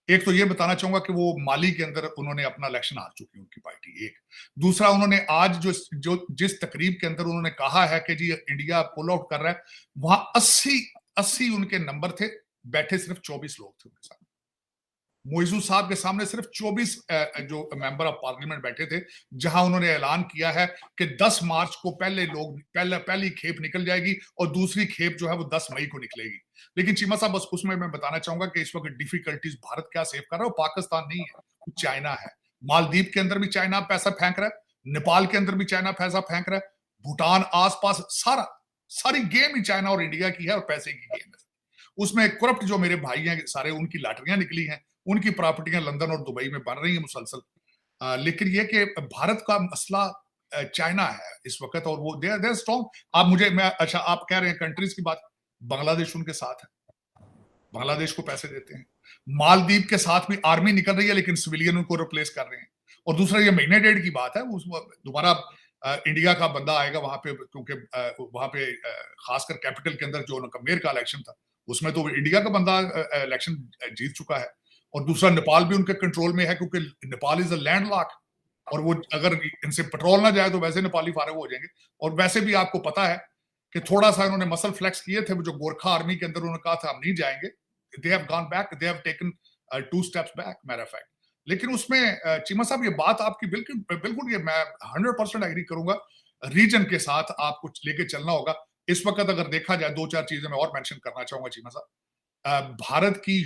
एक तो ये बताना चाहूंगा कि वो माली के अंदर उन्होंने अपना इलेक्शन हार चुकी है उनकी पार्टी, एक। दूसरा, उन्होंने आज जिस तकरीब के अंदर उन्होंने कहा है कि जी इंडिया पुल आउट कर रहा है, वहां 80 उनके नंबर थे बैठे सिर्फ 24 लोग थे उनके साथ। मोइजू साहब के सामने सिर्फ 24 जो मेंबर ऑफ पार्लियामेंट बैठे थे, जहां उन्होंने ऐलान किया है कि 10 मार्च को पहली खेप निकल जाएगी और दूसरी खेप जो है वो 10 मई को निकलेगी। लेकिन चीमा साहब बस उसमें मैं बताना चाहूंगा कि इस वक्त डिफिकल्टीज भारत क्या सेव कर रहा है, वो पाकिस्तान नहीं है, चाइना है। मालदीव के अंदर भी चाइना पैसा फेंक रहा है, नेपाल के अंदर भी चाइना पैसा फेंक रहा है, भूटान आसपास सारी गेम ही चाइना और इंडिया की है और पैसे की गेम है। उसमें करप्ट जो मेरे भाई हैं सारे, उनकी लॉटरियां निकली हैं, उनकी प्रॉपर्टियां लंदन और दुबई में बन रही हैं मुसलसल। लेकिन ये कि भारत का मसला चाइना है इस वक्त, और वो देयर स्ट्रॉन्ग। अच्छा आप कह रहे हैं कंट्रीज की बात, बांग्लादेश उनके साथ है, बांग्लादेश को पैसे देते हैं। मालदीव के साथ भी आर्मी निकल रही है लेकिन सिविलियन उनको रिप्लेस कर रहे हैं। और दूसरा ये महीने डेढ़ की बात है, दोबारा इंडिया का बंदा आएगा वहां पे, क्योंकि वहां पे खासकर कैपिटल के अंदर जो उनका मेयर का इलेक्शन था उसमें तो इंडिया का बंदा इलेक्शन जीत चुका है। और दूसरा नेपाल भी उनके कंट्रोल में है, क्योंकि नेपाल इज अ लैंडलॉक, और वो अगर इनसे पेट्रोल ना जाए तो वैसे नेपाली फारग हो जाएंगे। और वैसे भी आपको पता है कि थोड़ा सा इन्होंने मसल फ्लेक्स किए थे, जो गोरखा आर्मी के अंदर उन्होंने कहा था हम नहीं जाएंगे, they have gone back, they have taken 2 steps back matter of fact. लेकिन उसमें चीमा साहब ये बात आपकी बिल्कुल ये मैं 100% एग्री करूंगा, रीजन के साथ आपको लेके चलना होगा। इस वक्त अगर देखा जाए 2-4 चीजें मैं और मेंशन करना चाहूंगा चीमा साहब। भारत की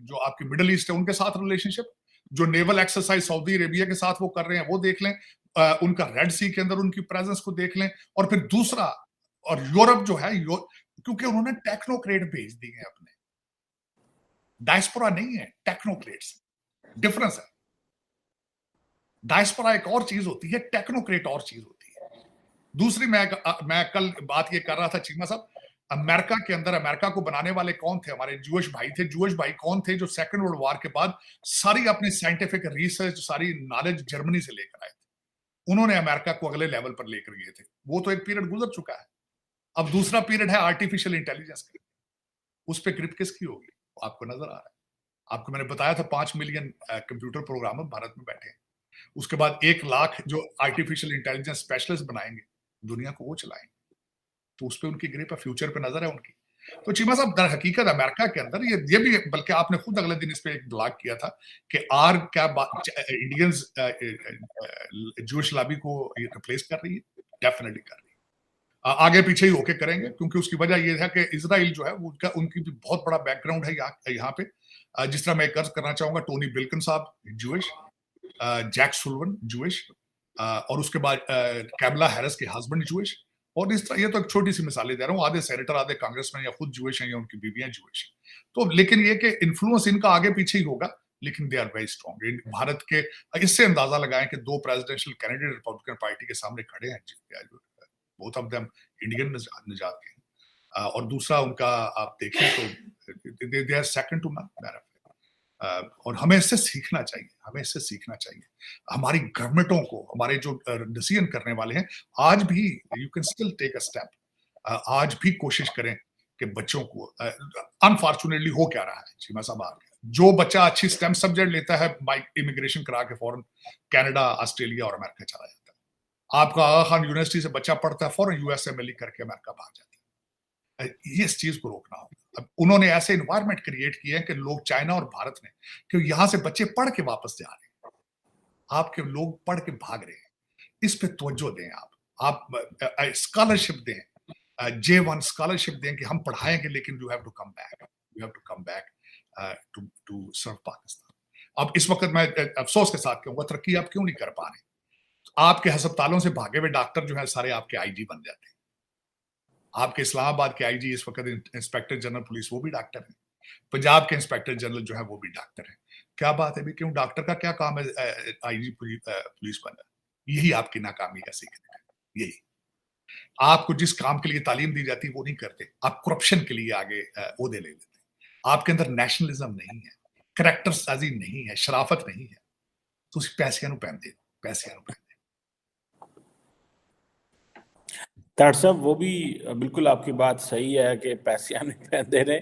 जो आपकी मिडिल ईस्ट है उनके साथ रिलेशनशिप, जो नेवल एक्सरसाइज सऊदी अरेबिया के साथ वो कर रहे हैं वो देख लें, उनका रेड सी के अंदर उनकी प्रेजेंस को देख लें। और फिर दूसरा, और यूरोप जो है, क्योंकि उन्होंने टेक्नोक्रेट भेज दिए हैं अपने, डायस्पोरा नहीं है, टेक्नोक्रेट्स, डिफरेंस है। डायस्पोरा एक और चीज होती है, टेक्नोक्रेट और चीज होती है। दूसरी मैं कल बात ये कर रहा था चीमा साहब, अमेरिका के अंदर अमेरिका को बनाने वाले कौन थे? हमारे जूश भाई थे। जूश भाई कौन थे? जो सेकंड वर्ल्ड वॉर के बाद सारी अपनी साइंटिफिक रिसर्च, सारी नॉलेज जर्मनी से लेकर आए थे। उन्होंने अमेरिका को अगले लेवल पर लेकर गए थे। वो तो एक पीरियड गुजर चुका है, अब दूसरा पीरियड है आर्टिफिशियल इंटेलिजेंस का। उस पर ग्रिप किसकी होगी आपको नजर आ रहा है? आपको मैंने बताया था 5 मिलियन कंप्यूटर प्रोग्रामर भारत में बैठे हैं। उसके बाद 1 लाख जो आर्टिफिशियल इंटेलिजेंस स्पेशलिस्ट बनाएंगे, दुनिया को वो चलाएंगे। तो उस पर उनकी ग्रिप है, फ्यूचर पे नजर है उनकी। तो चीमा साहब दर हकीकत अमेरिका के अंदर ये भी, बल्कि आपने खुद अगले दिन इस पे एक ब्लॉग किया था कि इंडियंस जूश लॉबी को रिप्लेस कर रही है, डेफिनेटली कर रही है, आगे पीछे ही होके करेंगे। क्योंकि उसकी वजह यह है कि इजराइल जो है उनकी भी बहुत बड़ा बैकग्राउंड है यहाँ पे। जिस तरह मैं कर्ज करना चाहूंगा, टोनी बिल्कन साहब जूश, जैक सुल्वन जूश, और उसके बाद कैमला हैरिस के हस्बैंड जूश। और इस तरह, ये तो एक छोटी सी मिसालें दे रहा हूँ, आधे सेनेटर, आधे कांग्रेसमैन या खुद जूश हैं या उनकी बीवियां जूश हैं। तो लेकिन ये कि इन्फ्लुएंस इनका आगे पीछे ही होगा, लेकिन they are very strong. Bharat के इससे अंदाजा लगाएं कि 2 प्रेसिडेंशियल कैंडिडेट रिपब्लिकन पार्टी के सामने खड़े हैं, बोथ ऑफ देम इंडियन निजात के। और दूसरा उनका आप देखें तो they are second to none. और हमें इससे सीखना चाहिए, हमें इससे सीखना चाहिए। हमारी गवर्नमेंटों को, हमारे जो डिसीजन करने वाले हैं, आज भी you can still take a step. आज भी कोशिश करें कि बच्चों को, अनफॉर्चुनेटली हो क्या रहा है चीमा साहब, जो बच्चा अच्छी स्टेम सब्जेक्ट लेता है, इमिग्रेशन करा के फौरन कनाडा, ऑस्ट्रेलिया और अमेरिका चला जाता है। आपका आगा खान यूनिवर्सिटी से बच्चा पढ़ता है, फौरन यूएसएमएलई करके अमेरिका भाग जाता है। ये इस चीज को रोकना होगा। अब उन्होंने ऐसे इन्वायरमेंट क्रिएट किए हैं कि लोग, चाइना और भारत ने, कि यहां से बच्चे पढ़ के वापस जा रहे हैं, आपके लोग पढ़ के भाग रहे हैं। इस पे तवज्जो दें, आप स्कॉलरशिप दें, J1 स्कॉलरशिप दें कि हम पढ़ाएंगे, लेकिन you have to come back, you have to come back to serve Pakistan. अब इस वक्त मैं अफसोस के साथ कहूंगा, तरक्की आप क्यों नहीं कर पा रहे? आपके अस्पतालों से भागे हुए डॉक्टर जो है सारे आपके आईजी बन जाते हैं। आपके इस्लामाबाद के आईजी इस वक्त इंस्पेक्टर जनरल पुलिस, वो भी डॉक्टर है। पंजाब के इंस्पेक्टर जनरल जो है वो भी डॉक्टर है। क्या बात है भी, क्यों? डॉक्टर का क्या काम है आईजी पुलिस बनना? यही आपकी नाकामी का सीखने है। यही आपको जिस काम के लिए तालीम दी जाती है वो नहीं करते, आप करप्शन के लिए आगे ओहदे ले लेते हैं। आपके अंदर नेशनलिज्म नहीं है, करैक्टर साजी नहीं है, शराफत नहीं है, तो उस पैसे पहन दे, पैसे पहन दे। ताड़ साहब, वो भी बिल्कुल आपकी बात सही है कि पैसे नहीं पहन दे रहे,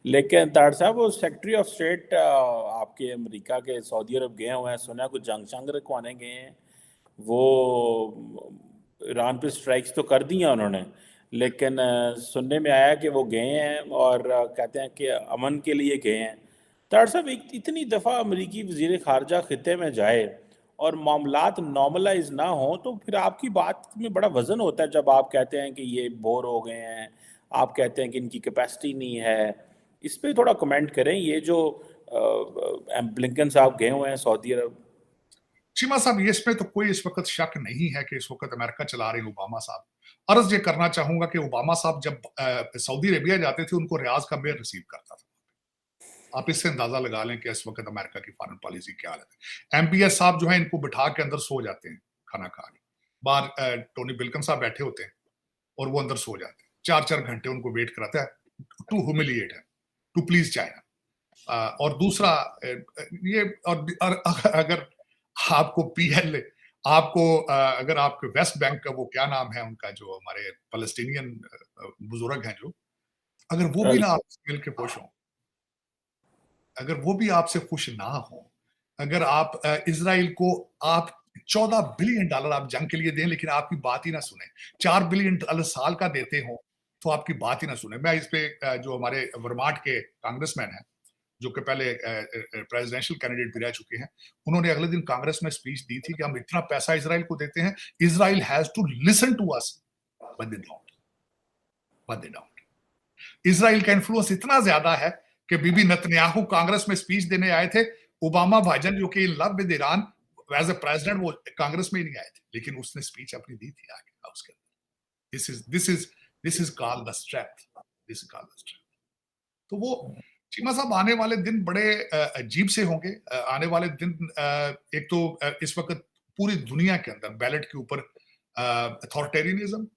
लेकिन ताड़ साहब वो सेक्रेटरी ऑफ स्टेट आपके अमेरिका के सऊदी अरब गए हुए हैं, सुना कुछ जंग शंग रखवाने गए हैं। वो ईरान पे स्ट्राइक्स तो कर दी हैं उन्होंने, लेकिन सुनने में आया कि वो गए हैं और कहते हैं कि अमन के लिए गए हैं। तार साहब, एक इतनी दफ़ा अमेरिकी वज़ीर ख़ारजा ख़ित्ते में जाए और मामलात नॉर्मलाइज ना हो, तो फिर आपकी बात में बड़ा वज़न होता है जब आप कहते हैं कि ये बोर हो गए हैं, आप कहते हैं कि इनकी कैपेसिटी नहीं है। इस पे थोड़ा कमेंट करें, ये जो ब्लिंकन साहब गए हुए हैं सऊदी अरब। चीमा साहब, ये इसमें तो कोई इस वक्त शक नहीं है कि इस वक्त अमेरिका चला रहे हैं ओबामा साहब। अर्ज ये करना चाहूंगा कि ओबामा साहब जब सऊदी अरेबिया जाते थे, उनको रियाज का मेयर रिसीव करता था। आप इससे अंदाजा लगा लें कि इस वक्त अमेरिका की फॉरेन पॉलिसी क्या है। MBS साहब जो है, इनको बिठा के अंदर सो जाते हैं खाना खा के। बाहर टोनी बिल्कन साहब बैठे होते हैं और वो अंदर सो जाते हैं। 4-4 घंटे उनको वेट कराता है, टू ह्यूमिलिएट है, टू प्लीज चाइना। और दूसरा ये, और अगर आपको PL, आपको अगर आपके वेस्ट बैंक का वो क्या नाम है उनका, जो हमारे फलस्तीनियन बुजुर्ग हैं, जो अगर वो भी ना आपसे मिल के खुश हों, अगर वो भी आपसे खुश ना हो, अगर आप इजराइल को आप $14 बिलियन आप जंग के लिए दें लेकिन आपकी बात ही ना सुने, $4 बिलियन साल का देते हो तो आपकी बात ही ना सुने। मैं इस पे जो हमारे वर्माट के कांग्रेसमैन हैं, जो कि पहले प्रेसिडेंशियल कैंडिडेट भी रह चुके हैं, उन्होंने अगले दिन कांग्रेस में स्पीच दी थी कि हम इतना पैसा इजराइल को देते हैं, Israel has to listen to us, but they don't, but they don't. Israel का इन्फ्लुएंस इतना ज्यादा है कि बीबी नेतन्याहू कांग्रेस में स्पीच देने आए थे। ओबामा भाईजान, जो कि in love with Iran as a president, वो कांग्रेस में ही नहीं आए थे, लेकिन उसने स्पीच अपनी दी थी आगे हाउस के अंदर। This is called the strength, this is called the strength. तो वो चीमा साहब, आने वाले दिन बड़े अजीब से होंगे। आने वाले दिन, एक तो इस वक्त पूरी दुनिया के अंदर बैलेट के ऊपर अथॉरिटेरियनिज्म,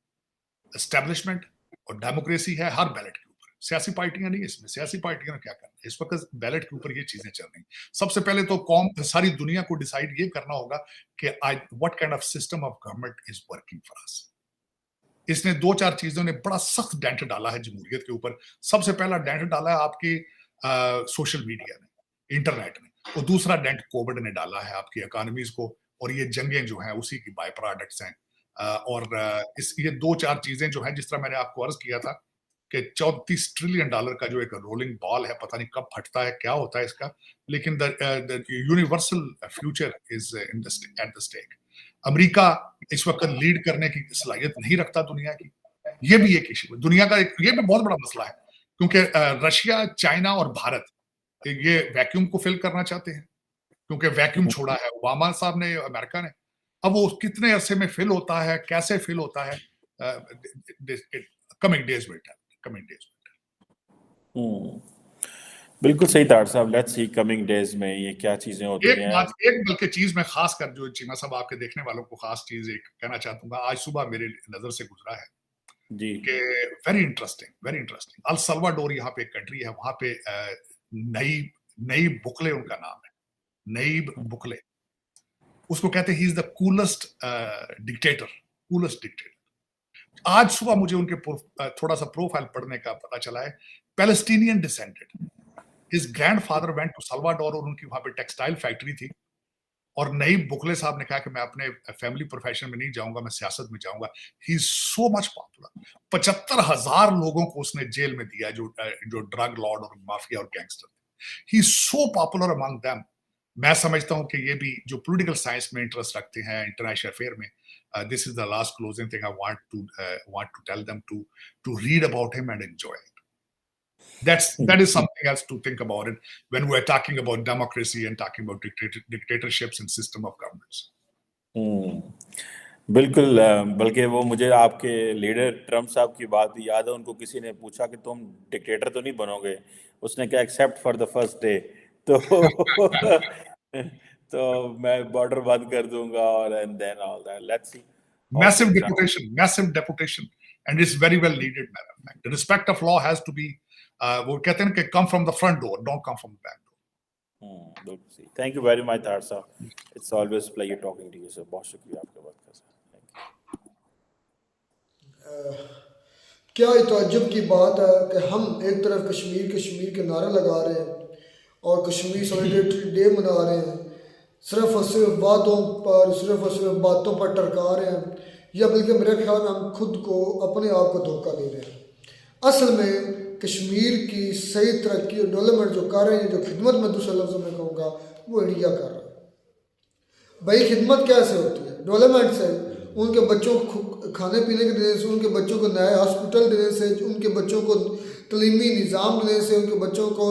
एस्टेब्लिशमेंट और डेमोक्रेसी है हर बैलेट के ऊपर। सियासी पार्टियां नहीं, इसमें सियासी पार्टियां ने क्या करना है, इस वक्त बैलेट के ऊपर ये चीजें चल रही। सबसे पहले तो कौम, सारी दुनिया को डिसाइड ये करना होगा कि what kind of system of government is working for us. इसने 2-4 चीजों ने बड़ा सख्त डेंट डाला है जमहूरियत के ऊपर। सबसे पहला डेंट डाला है आपकी सोशल मीडिया ने, इंटरनेट ने, और दूसरा डेंट कोविड ने डाला है आपकी इकोनॉमीज को, और ये जंगें जो हैं उसी की बाय प्रोडक्ट्स हैं। और ये 2-4 चीजें जो हैं, जिस तरह मैंने आपको अर्ज किया था कि $34 ट्रिलियन का जो एक रोलिंग बॉल है, पता नहीं कब फटता है, क्या होता है इसका, लेकिन the universal future is in at the stake. America इस वक्त लीड करने की सलाहियत नहीं रखता दुनिया की। ये भी एक इशू है दुनिया का, ये भी बहुत बड़ा मसला है, क्योंकि रशिया, चाइना और भारत ये वैक्यूम को फिल करना चाहते हैं, क्योंकि वैक्यूम छोड़ा है ओबामा साहब ने, अमेरिका ने। अब वो कितने अरसे में फिल होता है, कैसे फिल होता है, coming days will tell, coming days will tell. बिल्कुल सही तार साहब, लेट्स सी कमिंग डेज में ये क्या चीजें होती हैं। एक बल्कि चीज मैं खास कर, जो चीमा साहब आपके देखने वालों को खास चीज एक कहना चाहता हूँ, आज सुबह मेरे नजर से गुजरा है जी, कि very interesting, very interesting. El Salvador यहाँ पे एक कंट्री है, वहां पे नईब बुकले उनका नाम है, नईब बुकले। उसको कहते हैं he is the coolest dictator, coolest dictator. आज सुबह मुझे उनके थोड़ा सा प्रोफाइल पढ़ने का पता चला है, Palestinian descended. His grandfather went to Salvador, और उनकी वहां पे टेक्सटाइल फैक्ट्री थी, और नईब बुकले साहब ने कहा कि मैं अपने फैमिली प्रोफेशन में नहीं जाऊंगा, मैं सियासत में जाऊंगा। He is so much popular. 75,000 लोगों को उसने जेल में दिया, जो ड्रग लॉर्ड और माफिया और गैंगस्टर थे। He is so popular among them. मैं समझता हूं कि ये भी जो पॉलिटिकल साइंस में इंटरेस्ट रखते हैं, इंटरनेशनल अफेयर में, this is the last closing thing I want to tell them to read about him and enjoy it. That is something else to think about it when we're talking about democracy and talking about dictatorships and system of governments. बिल्कुल। बल्कि वो मुझे आपके leader Trump साहब की बात याद है। उनको किसी ने पूछा कि तुम डिक्टेटर तो नहीं बनोगे, उसने कहा except for the first day. तो मैं बॉर्डर बंद कर दूंगा, और and then all that, let's see. Massive deportation, and it's very well needed. The respect of law has to be, वो कहते हैं कि come from the front door, don't come from the back door. Thank you very much, Thar sir. It's always a pleasure talking to you, sir. बहुत शुक्रिया आपका बात का, sir. क्या ये ताज्जुब की बात है कि हम एक तरफ कश्मीर के नारे लगा रहे हैं और कश्मीर सॉलिडेरिटी डे मना रहे हैं, सिर्फ और सिर्फ बातों पर टरका रहे हैं। या बल्कि मेरे ख्याल में हम खुद को अपने आप को धोखा दे रहे हैं। असल में कश्मीर की सही तरक्की और डेवलपमेंट जो कर रहे हैं, जो खिदमत मैं दूसरे लफ्ज़ों में कहूँगा, वो इंडिया कर रहा है। भाई खिदमत कैसे होती है? डेवलपमेंट से, उनके बच्चों को खाने पीने के देने से, उनके बच्चों को नए हॉस्पिटल देने से, उनके बच्चों को तलीमी निज़ाम देने से, उनके बच्चों को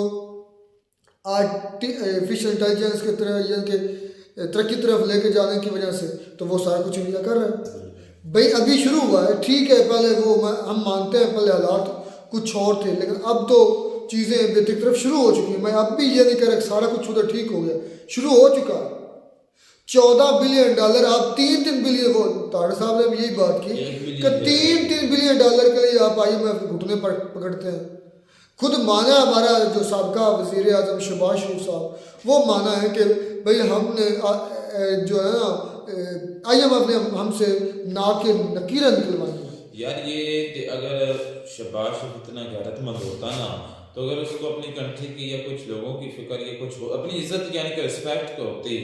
आर्टिफिशियल इंटेलिजेंस की तरह या के तरक्की तरफ लेके जाने की वजह से, तो वो सारा कुछ इंडिया कर रहा है। भाई अभी शुरू हुआ है, ठीक है, पहले वो हम मानते हैं पहले हालात कुछ और थे, लेकिन अब तो चीज़ें बेहतर तरफ शुरू हो चुकी हैं। मैं अब भी ये नहीं कह रहा सारा कुछ उधर ठीक हो गया, शुरू हो चुका है। $14 बिलियन आप 3 बिलियन, वो ताड़ साहब ने भी यही बात की कि $3 बिलियन के लिए आप IMF के घुटने पर पकड़ते हैं। खुद माना हमारा जो साबका वज़ीर आज़म शहबाज शरीफ साहब, वो माना है कि भाई हमने जो है ना IMF ने हमसे नाक के नकीरें निकलवाई हैं। यार ये अगर शहबाज शरीफ इतना गैरतमंद होता ना, तो अगर उसको अपनी कंट्री की या कुछ लोगों की फिक्र या कुछ अपनी इज्जत यानी कि रिस्पेक्ट को होती,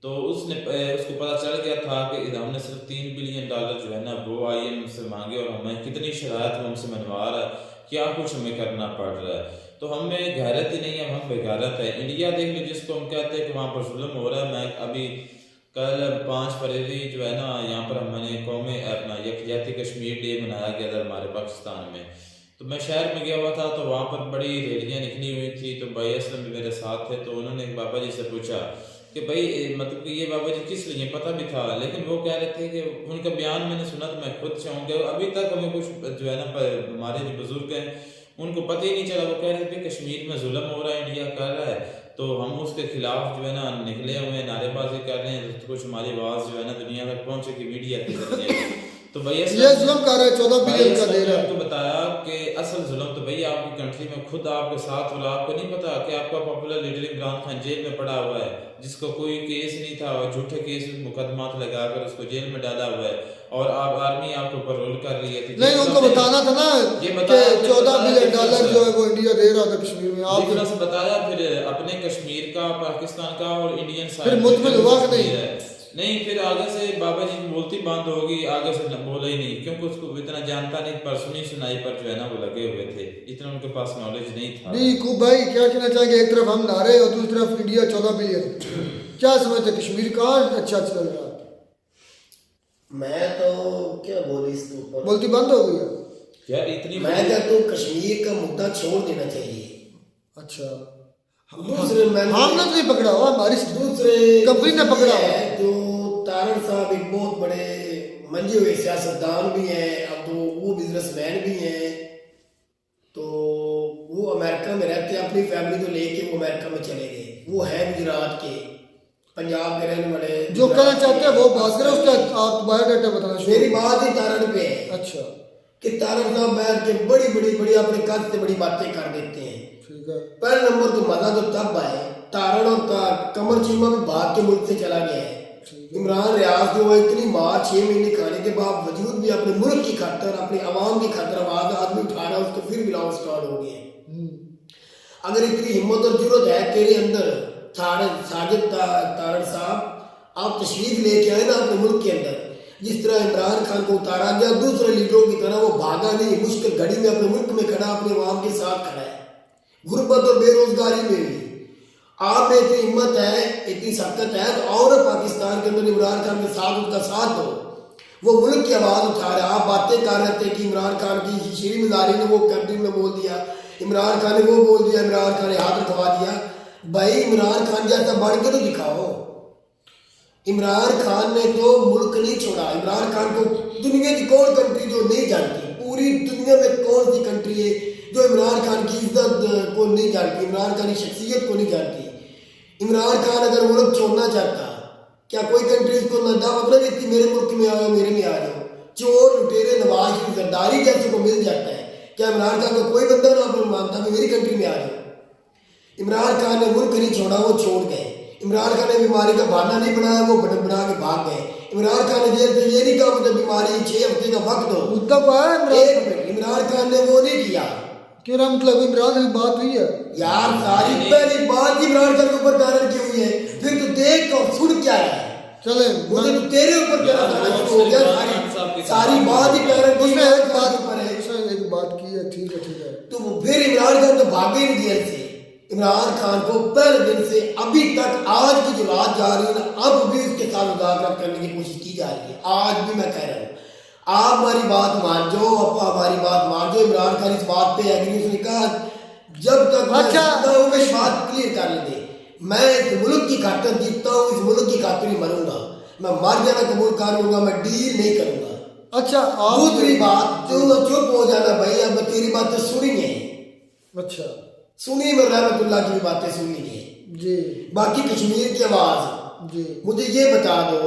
तो उसको पता चल गया था कि हमने सिर्फ $3 बिलियन जो है ना वो IMF से मांगे और हमें कितनी शरारत वो हमसे मनवा रहा है, क्या कुछ हमें करना पड़ रहा है। तो हमें गैरत ही नहीं है, हम बेगैरत है। इंडिया देख लो जिसको हम कहते हैं कि वहाँ पर जुल्म हो रहा है। मैं अभी कल 5 फरवरी जो है ना यहाँ पर हमने कौमी अपना यकजहती कश्मीर डे मनाया गया था हमारे पाकिस्तान में। तो मैं शहर में गया हुआ था, तो वहाँ पर बड़ी रैलियाँ निकली हुई थी। तो भाई असलम भी मेरे साथ थे, तो उन्होंने बाबा जी से पूछा कि भाई मतलब कि ये बाबा जी किस लिए, पता भी था, लेकिन वो कह रहे थे कि उनका बयान मैंने सुना तो मैं खुद चाहूँगा। अभी तक हमें कुछ जो है ना हमारे जो बुजुर्ग हैं उनको पता ही नहीं चला। वो कह रहे थे कश्मीर में जुल्म हो रहा है, इंडिया कर रहा है, तो हम उसके खिलाफ जो है ना निकले हुए हैं, नारेबाजी कर रहे हैं, तो कुछ हमारी आवाज़ जो है ना दुनिया तक पहुँचेगी मीडिया के जरिए। तो भाई ये जुल्म कर रहा है, 14 बिलियन का दे रहा है। तो बताया कि असल जुल्म तो भाई आपकी कंट्री में खुद आपके साथ हो रहा। आपको नहीं पता कि आपका popular leader Imran Khan jail में पड़ा हुआ है, जिसको कोई केस नहीं था और झूठे केस मुकदमा लगाकर उसको जेल में डाला हुआ है, और आप आर्मी आपके ऊपर रोल कर रही है। नहीं, उनको बताना था ना कि $14 बिलियन जो है वो इंडिया दे रहा था कश्मीर में। आपने से बताया फिर अपने कश्मीर का, पाकिस्तान का और इंडियन फिर मुतमिल हुआ कि नहीं? नहीं, फिर आगे से बाबा जी की बोलती बंद होगी, आगे से बोला ही नहीं, क्योंकि उसको इतना जानता नहीं, पर सुनी सुनाई पर जो है ना वो लगे हुए थे, इतना उनके पास नॉलेज नहीं था। नहीं खूब भाई, क्या कहना चाहेंगे? एक तरफ हम नारे और दूसरी तरफ इंडिया 14 बिलियन, क्या समझते कश्मीर कहाँ अच्छा चल रहा है? मैं तो क्या बोली इसके ऊपर, बोलती बंद हो गई यार इतनी। मैं कहता हूँ कश्मीर का मुद्दा छोड़ देना चाहिए। अच्छा, दूसरे हमने तो नहीं पकड़ा हुआ, हमारी दूसरे कंपनी ने पकड़ा हुआ। जो तारण साहब एक बहुत बड़े मंजे हुए सियासतदान भी हैं, अब तो वो बिजनेसमैन भी हैं, तो वो अमेरिका में रहते हैं, अपनी फैमिली को लेके वो अमेरिका में चले गए। वो है गुजरात के, पंजाब के रहने वाले। जो कहना चाहते हैं वो बात करें, उसका आप बायोडाटा बताना। मेरी बात ही तारण पे है। अच्छा, कि तारण साहब बैठ के बड़ी अपने कद से बड़ी बातें कर देते हैं। ठीक है। पहले नंबर तो मजा तो तब आए तारण और कमर चीमा भी भाग के मुल्क से चला गया है। इमरान रियाज जो है इतनी मार 6 महीने खाने के बावजूद भी अपने मुल्क की खातर, अपने अवाम की खातर आवाज आदमी उठा रहा है, उसको फिर मिलाओ स्टार्ट हो गया। अगर इतनी हिम्मत और जरूरत है तेरे अंदर साजिद तारण साहब, आप तशरीफ लेके आए ना अपने मुल्क के अंदर। जिस तरह इमरान खान को उतारा गया, दूसरे लीडरों की तरह वो भागा नहीं, मुश्किल घड़ी में अपने मुल्क में खड़ा, अपने अवाम के साथ खड़ा है। गुर्बत और बेरोजगारी में भी आप में इतनी हिम्मत है, इतनी सख्त है, तो और पाकिस्तान के अंदर इमरान खान के साथ उसका साथ दो। वो मुल्क की आवाज उठा रहा है। आप बातें कर रहे थे कि इमरान खान की शीरी मजारी ने वो कंट्री में बोल दिया, इमरान खान ने वो बोल दिया, इमरान खान ने हाथ रखवा दिया। भाई इमरान खान जैसा बढ़ के तो दिखाओ। इमरान खान ने तो मुल्क नहीं छोड़ा। इमरान खान को दुनिया की कौन कंट्री जो नहीं जानती, पूरी दुनिया में कौन सी कंट्री है जो इमरान खान की इज्जत को नहीं जानती, इमरान खान की शख्सियत को नहीं जानती। इमरान खान अगर मुल्क छोड़ना चाहता, क्या कोई कंट्री उसको न दावत न देती, मेरे मुल्क में आओ, मेरे में आ जाओ। चोर लुटेरे नवाज की जरदारी जैसे को मिल जाता है, क्या इमरान खान को कोई बंदा ना अपना मानता मेरी कंट्री में आ जाओ? इमरान खान ने मुल्क नहीं छोड़ा, वो छोड़ गए। इमरान खान ने बीमारी का बहाना नहीं बनाया, वो बना के भाग गए। इमरान खान ने जेल से ये नहीं कहा मुझे बीमारी 6 हफ्ते का वक्त दो, इमरान खान ने वो नहीं किया। क्यों ना, मतलब इमरान की बात हुई है यार, सारी पहली बात इमरान खान के ऊपर कारण की हुई है। फिर तो देख और सुन क्या है, चले मुझे तो तेरे ऊपर तेरा यार, सारा वो शुरू हो गया सलमान खान साहब की सारी बात ही पैरन की उसने एक बात ऊपर है। उसने एक बात की है, ठीक है तो फिर इमरान खान तो भागे ही नहीं जेल से। इमरान खान को पहले दिन से अभी तक आज की जो रात जा रही है ना, अब भी उसके साथ मुदाखलत करने की कोशिश की जा रही है। आज भी मैं कह रहा हूँ, आप हमारी बात मान जाओ, आप हमारी बात मान जाओ। इमरान खान इस बात पे एग्री, उसने कहा जब तक मैं अच्छा। जिंदा हूं, मैं इस बात क्लियर कर लेंगे, मैं इस मुल्क की खातिर जीतता हूँ, इस मुल्क की खातिर ही मरूंगा, मैं मर जाना कबूल कर लूंगा, मैं डील नहीं करूंगा। अच्छा आप दूसरी बात, तू चुप हो जाना भाई, अब तेरी बातें सुनी है, अच्छा सुनी मैं रहमतुल्लाह की भी बातें सुनी है। जी बाकी कश्मीर की आवाज, जी मुझे ये बता दो,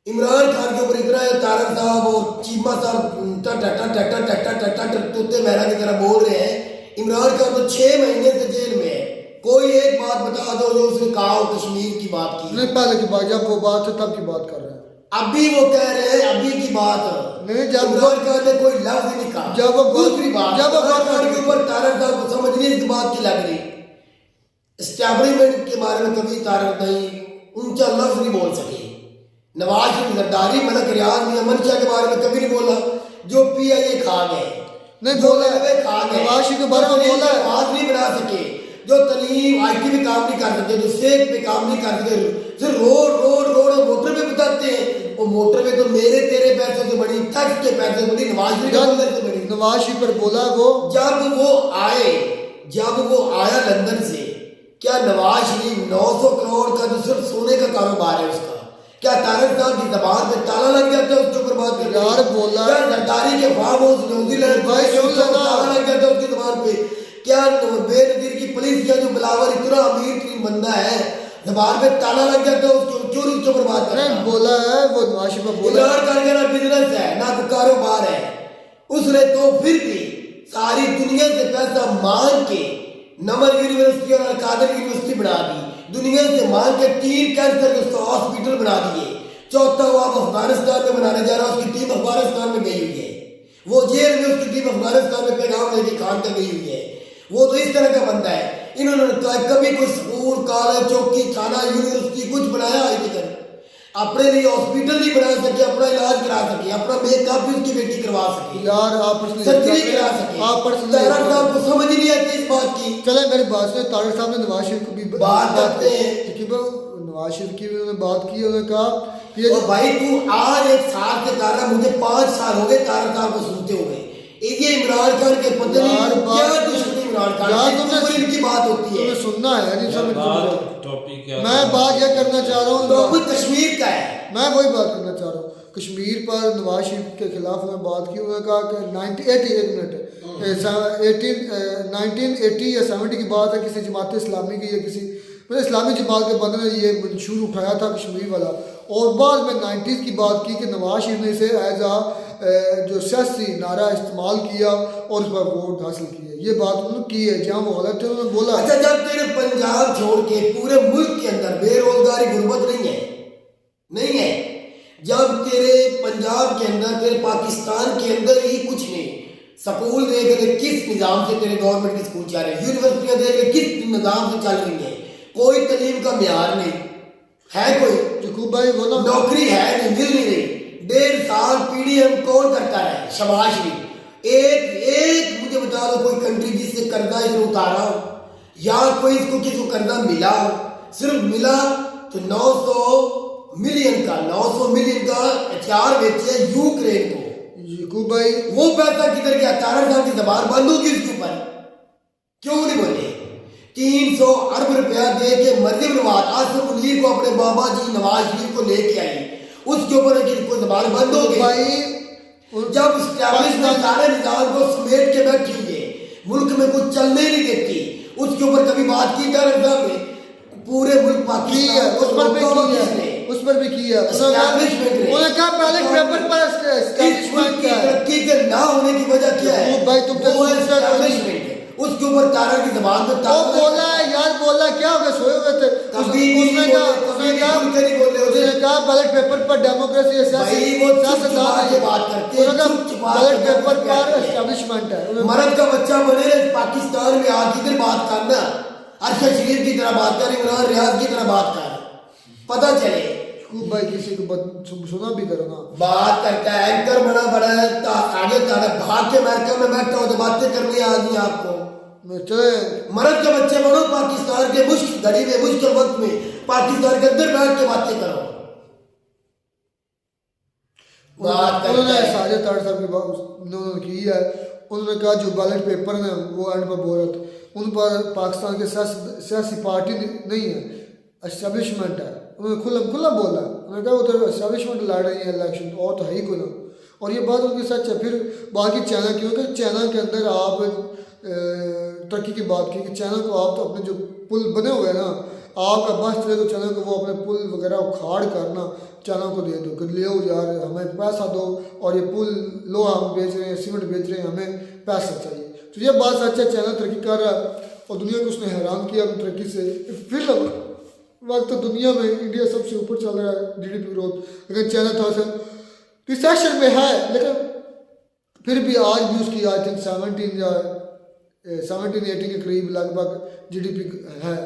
इमरान खान के ऊपर इतना है, तारक साहब और चीमा साहब तूते मेहरा की तरह बोल रहे हैं। इमरान खान तो 6 महीने से जेल में है। कोई एक बात बता दो जो उसने कहा हो, कश्मीर की बात की। नहीं पहले की बात, जब वो बात है तब की बात कर रहे हैं। अभी वो कह रहे हैं, अभी की बात नहीं, जब इमरान खान ने कोई लफ्ज नहीं कहा। जब वो दूसरी बात, जब वो इमरान खान के ऊपर तारक साहब को समझ नहीं इस बात की लग रही, एस्टैब्लिशमेंट के बारे में कभी तारक नहीं ऊंचा लफ्ज नहीं बोल सके। नवाज शरीफ जरदारी, मलक रियाज मियां मंशा के बारे में कभी नहीं बोला, जो PIA खा गए, नहीं जो बोला, रेलवे खा गए, नवाज शरीफ के बारे में जो बोला है। आवाज नहीं बना सके, जो तलीम IT पे काम नहीं कर सके, जो सेहत पे काम नहीं कर सके, सिर्फ रोड रोड रोड और मोटर पे बताते हैं। वो मोटर पे तो मेरे तेरे पैसों से बड़ी, टैक्स के पैसे से बड़ी, नवाज शरीफ के बोलने से बड़ी। नवाज शरीफ पर बोला वो, जब वो आया लंदन से, क्या नवाज शरीफ 900 करोड़ का जो सिर्फ सोने का कारोबार है उसका, क्या तारक साहब की जबान पे ताला लग जाता है उसके ऊपर बात करने? यार बोला, क्या जरदारी के फार्म हाउस न्यूजीलैंड भाई सुन लेना, ताला लग जाता है उसकी जबान पे? क्या बेनजीर की पुलिस का जो बिलावर इतना अमीर तरीन बंदा है, जबान पे ताला लग जाता है उसके, क्यों उसके ऊपर बात करता नहीं है? बोला है वो, नवाज शरीफ पर बोला इमरान खान का ना बिजनेस है ना कोई कारोबार है, उसने तो फिर भी सारी दुनिया से पैसा मांग के नमर यूनिवर्सिटी और कादर यूनिवर्सिटी बना दी, दुनिया से मांग के 3 कैंसर के हॉस्पिटल बना दिए, चौथा वो अब अफगानिस्तान में बनाने जा रहा है, उसकी टीम अफगानिस्तान में गई हुई है, वो जेल में उसकी टीम अफगानिस्तान में पैगाम लेके खान का गई हुई है। वो तो इस तरह का बंदा है। इन्होंने कभी कोई स्कूल, कॉलेज, चौकी, थाना, यूनिवर्सिटी कुछ बनाया है इधर? अपने लिए हॉस्पिटल नहीं बना सके, अपना इलाज करा सके, अपना मेकअप भी उसकी बेटी करवा सके, यार आप पर्सनली सर्जरी करा सके। आप पर्सनली तारक साहब को समझ ही नहीं आती इस बात की। चले मेरी बात से, तारक साहब ने नवाज शरीफ को भी बात करते हैं। क्योंकि वो नवाज शरीफ की भी उन्होंने बात की, उन्होंने कहा कि ये और भाई तू आज 1 साल से कर रहा, मुझे 5 साल हो गए तारक साहब को सुनते हुए। ये इमरान खान के पता नहीं यार क्या दुश्मनी इमरान खान यार की, तुमने ऊपर इनकी बात होती है। तुम्हें सुनना है नहीं समझ टॉपिक क्या मैं बात यह करना चाह रहा हूँ, टॉपिक कश्मीर का है। मैं वही बात करना चाह रहा हूँ। कश्मीर पर नवाज शरीफ के खिलाफ उन्होंने बात की, उन्होंने कहा कि 1980 या 70 की बात है, किसी जमात इस्लामी की या किसी मतलब इस्लामी जमात के बंदे ने ये मंशूर उठाया था कश्मीर वाला, और बाद में 90s की बात की कि नवाज शरीफ ने इसे एज जो सियासी नारा इस्तेमाल किया और उस पर वोट हासिल किए। ये बात उन्होंने की है, जहाँ वो गलत है उन्होंने बोला। अच्छा, जब तेरे पंजाब छोड़ के पूरे मुल्क के अंदर बेरोजगारी गुर्बत नहीं है, जब तेरे पंजाब के अंदर, तेरे पाकिस्तान के अंदर ही कुछ नहीं, स्कूल देख ले किस निज़ाम से तेरे गवर्नमेंट के स्कूल चल रहे हैं, यूनिवर्सिटियां देख ले किस निज़ाम से चल रही हैं, कोई तालीम का म्यार नहीं है, कोई जकूब भाई वो ना नौकरी है नहीं, मिल नहीं रही। 1.5 साल PDM कौन करता है? शहबाज शरीफ। एक मुझे बता दो कोई कंट्री जिससे कर्जा इसने उतारा हो, या कोई इसको किसी को कर्जा मिला हो? सिर्फ मिला तो 900 मिलियन का हथियार बेचे यूक्रेन को। जकूब भाई वो पैसा किधर गया? तारक साहब की जबान बंद होगी उसके ऊपर, क्यों नहीं बोले? 300 अरब रुपया दे के मर्जी नवाज आसिफ मुनीर को अपने बाबा जी नवाज शरीफ को लेके आई, उसके ऊपर कोई जबान बंद हो गई भाई। जब एस्टैब्लिशमेंट सारे निजाम को समेट के बैठी हुई है, मुल्क में कुछ चलने नहीं देती, उसके ऊपर कभी बात की तारक साहब ने? पूरे मुल्क पाकिस्तान को उस पर भी रोका की किसने? है, उस पर भी की है। एस्टैब्लिशमेंट ने। उन्होंने कहा बैलेट पेपर पर इस मुल्क एस्टैब्लिशमेंट की का है। तरक्की के ना होने की वजह क्या है? वो भाई तुम तो वो सुनते हो नहीं। एस्टैब्लिशमेंट है, उसके ऊपर तारक की जबान पे वो ताला बोला है यार, बोला क्या हो गया, सोए हुए थे। कभी भी उसने नहीं कहा बोले, कभी भी खुल के नहीं बोले उसे। उसने कहा बैलेट पेपर पर डेमोक्रेसी भाई वो चुप छुपा के बात करते हैं, चुप छुपा के बैलेट पेपर बात पर करते हैं। एस्टैब्लिशमेंट है। उन्होंने- मर्द का बच्चा बने पाकिस्तान में आके इधर बात करना, अरशद शरीफ की तरह बात कर, इमरान रियाज की तरह बात कर, पता चले खूब भाई किसी को सुना भी करो ना। बात करता है एंकर बना बड़ा है आगे भाग के अमेरिका में बैठा हो तो बातें करनी आ गई आपको। मैं चले मर्द के बच्चे बनो पाकिस्तान के मुश्किल घड़ी में मुश्किल वक्त में पाकिस्तान के अंदर बैठ के बातें करो। उन्होंने साजिद ताड़ साहब की बात उन्होंने की है। उन्होंने कहा जो बैलेट पेपर ने वो एंड पर बोल रहे थे उन पर पाकिस्तान के सियासी पार्टी नहीं है, एस्टेब्लिशमेंट है। उन्होंने खुला बोला। उन्होंने कहा वो तो एस्टेब्लिशमेंट लड़ रही है इलेक्शन, और तो है ही कोई ना। और ये बात उनकी सच है। फिर बाकी चाइना की, क्योंकि चाइना के अंदर आप तरक्की की बात की कि चाइना को आप तो अपने जो पुल बने हुए हैं ना, आपका बस चले तो चाइना को वो अपने पुल वगैरह उखाड़ करना चाइना को दे दो कि ले यार हमें पैसा दो, और ये पुल लोहा हम बेच रहे हैं, सीमेंट बेच रहे हैं, हमें पैसा चाहिए। तो ये बात सच है, चाइना तरक्की कर रहा है और दुनिया को उसने हैरान किया अपनी तरक्की से। फिर वक्त दुनिया में इंडिया सबसे ऊपर चल रहा है GDP ग्रोथ, लेकिन चाइना थोड़ा सा रिसेशन में है, लेकिन फिर भी आज भी उसकी आई थिंक 17-18 के करीब लगभग GDP है।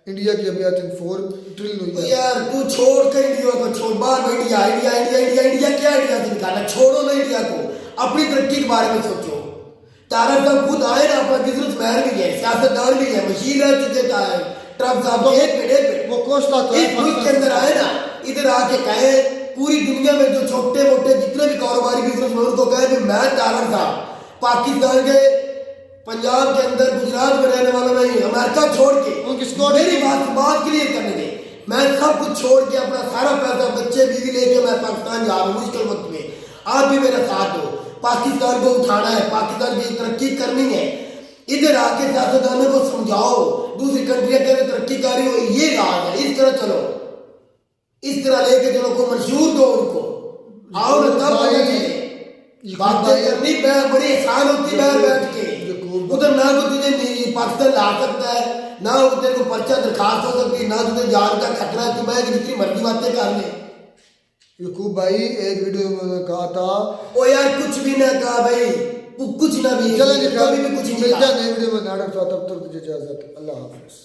इंडिया की अभी आई थिंक 4 ट्रिलियन हुई है। यार तू छोड़ के इंडिया को छोड़, बाहर India India India India India क्या इंडिया से निकालना, छोड़ो ना इंडिया को, अपनी तरक्की के बारे में सोचो। तारा साहब खुद आए ना, अपना बिजनेस मैन भी है, सियासतदान भी है, मशीन रह चुके थे ट्रम्प साहब। एक मिनट वो कोस्टा तो इस मुल्क के अंदर आए ना, इधर आके कहे पूरी दुनिया में जो छोटे मोटे जितने भी कारोबारी बिजनेस में उनको कहे भी मैं तारा साहब पाकिस्तान के पंजाब के अंदर गुजरात में रहने वाला नहीं, अमेरिका छोड़ के मेरी बात क्लियर करने दे, मैं सब कुछ छोड़ के अपना सारा पैसा बच्चे बीवी लेके मैं पाकिस्तान जा रहा हूँ मुश्किल वक्त में। आप भी मेरा साथ दो, पाकिस्तान को उठाना है, पाकिस्तान की तरक्की करनी है। इधर आके सियासतदानों को समझाओ, दूसरी कंट्रियां कैसे तरक्की कर रही हो, ये राज है, इस तरह चलो, इस तरह लेके चलो, को मंशूर दो उनको, आओ ना तब पता चले। बातें करनी बड़ी आसान होती है बैठ के, उधर ना तो तुझे पाकिस्तान ला सकता है, ना उधर को पर्चा दरखास्त हो सकती है, ना तुझे जान का खतरा है कि मैं जितनी मर्जी बातें कर ले। यकूब भाई एक वीडियो में उन्होंने कहा था, ओ यार कुछ भी ना कहा भाई, कुछ ना भी, चलें कभी भी कुछ नहीं कहा। नई वीडियो में नाटक, तब तक तुझे इजाजत, अल्लाह हाफिज़।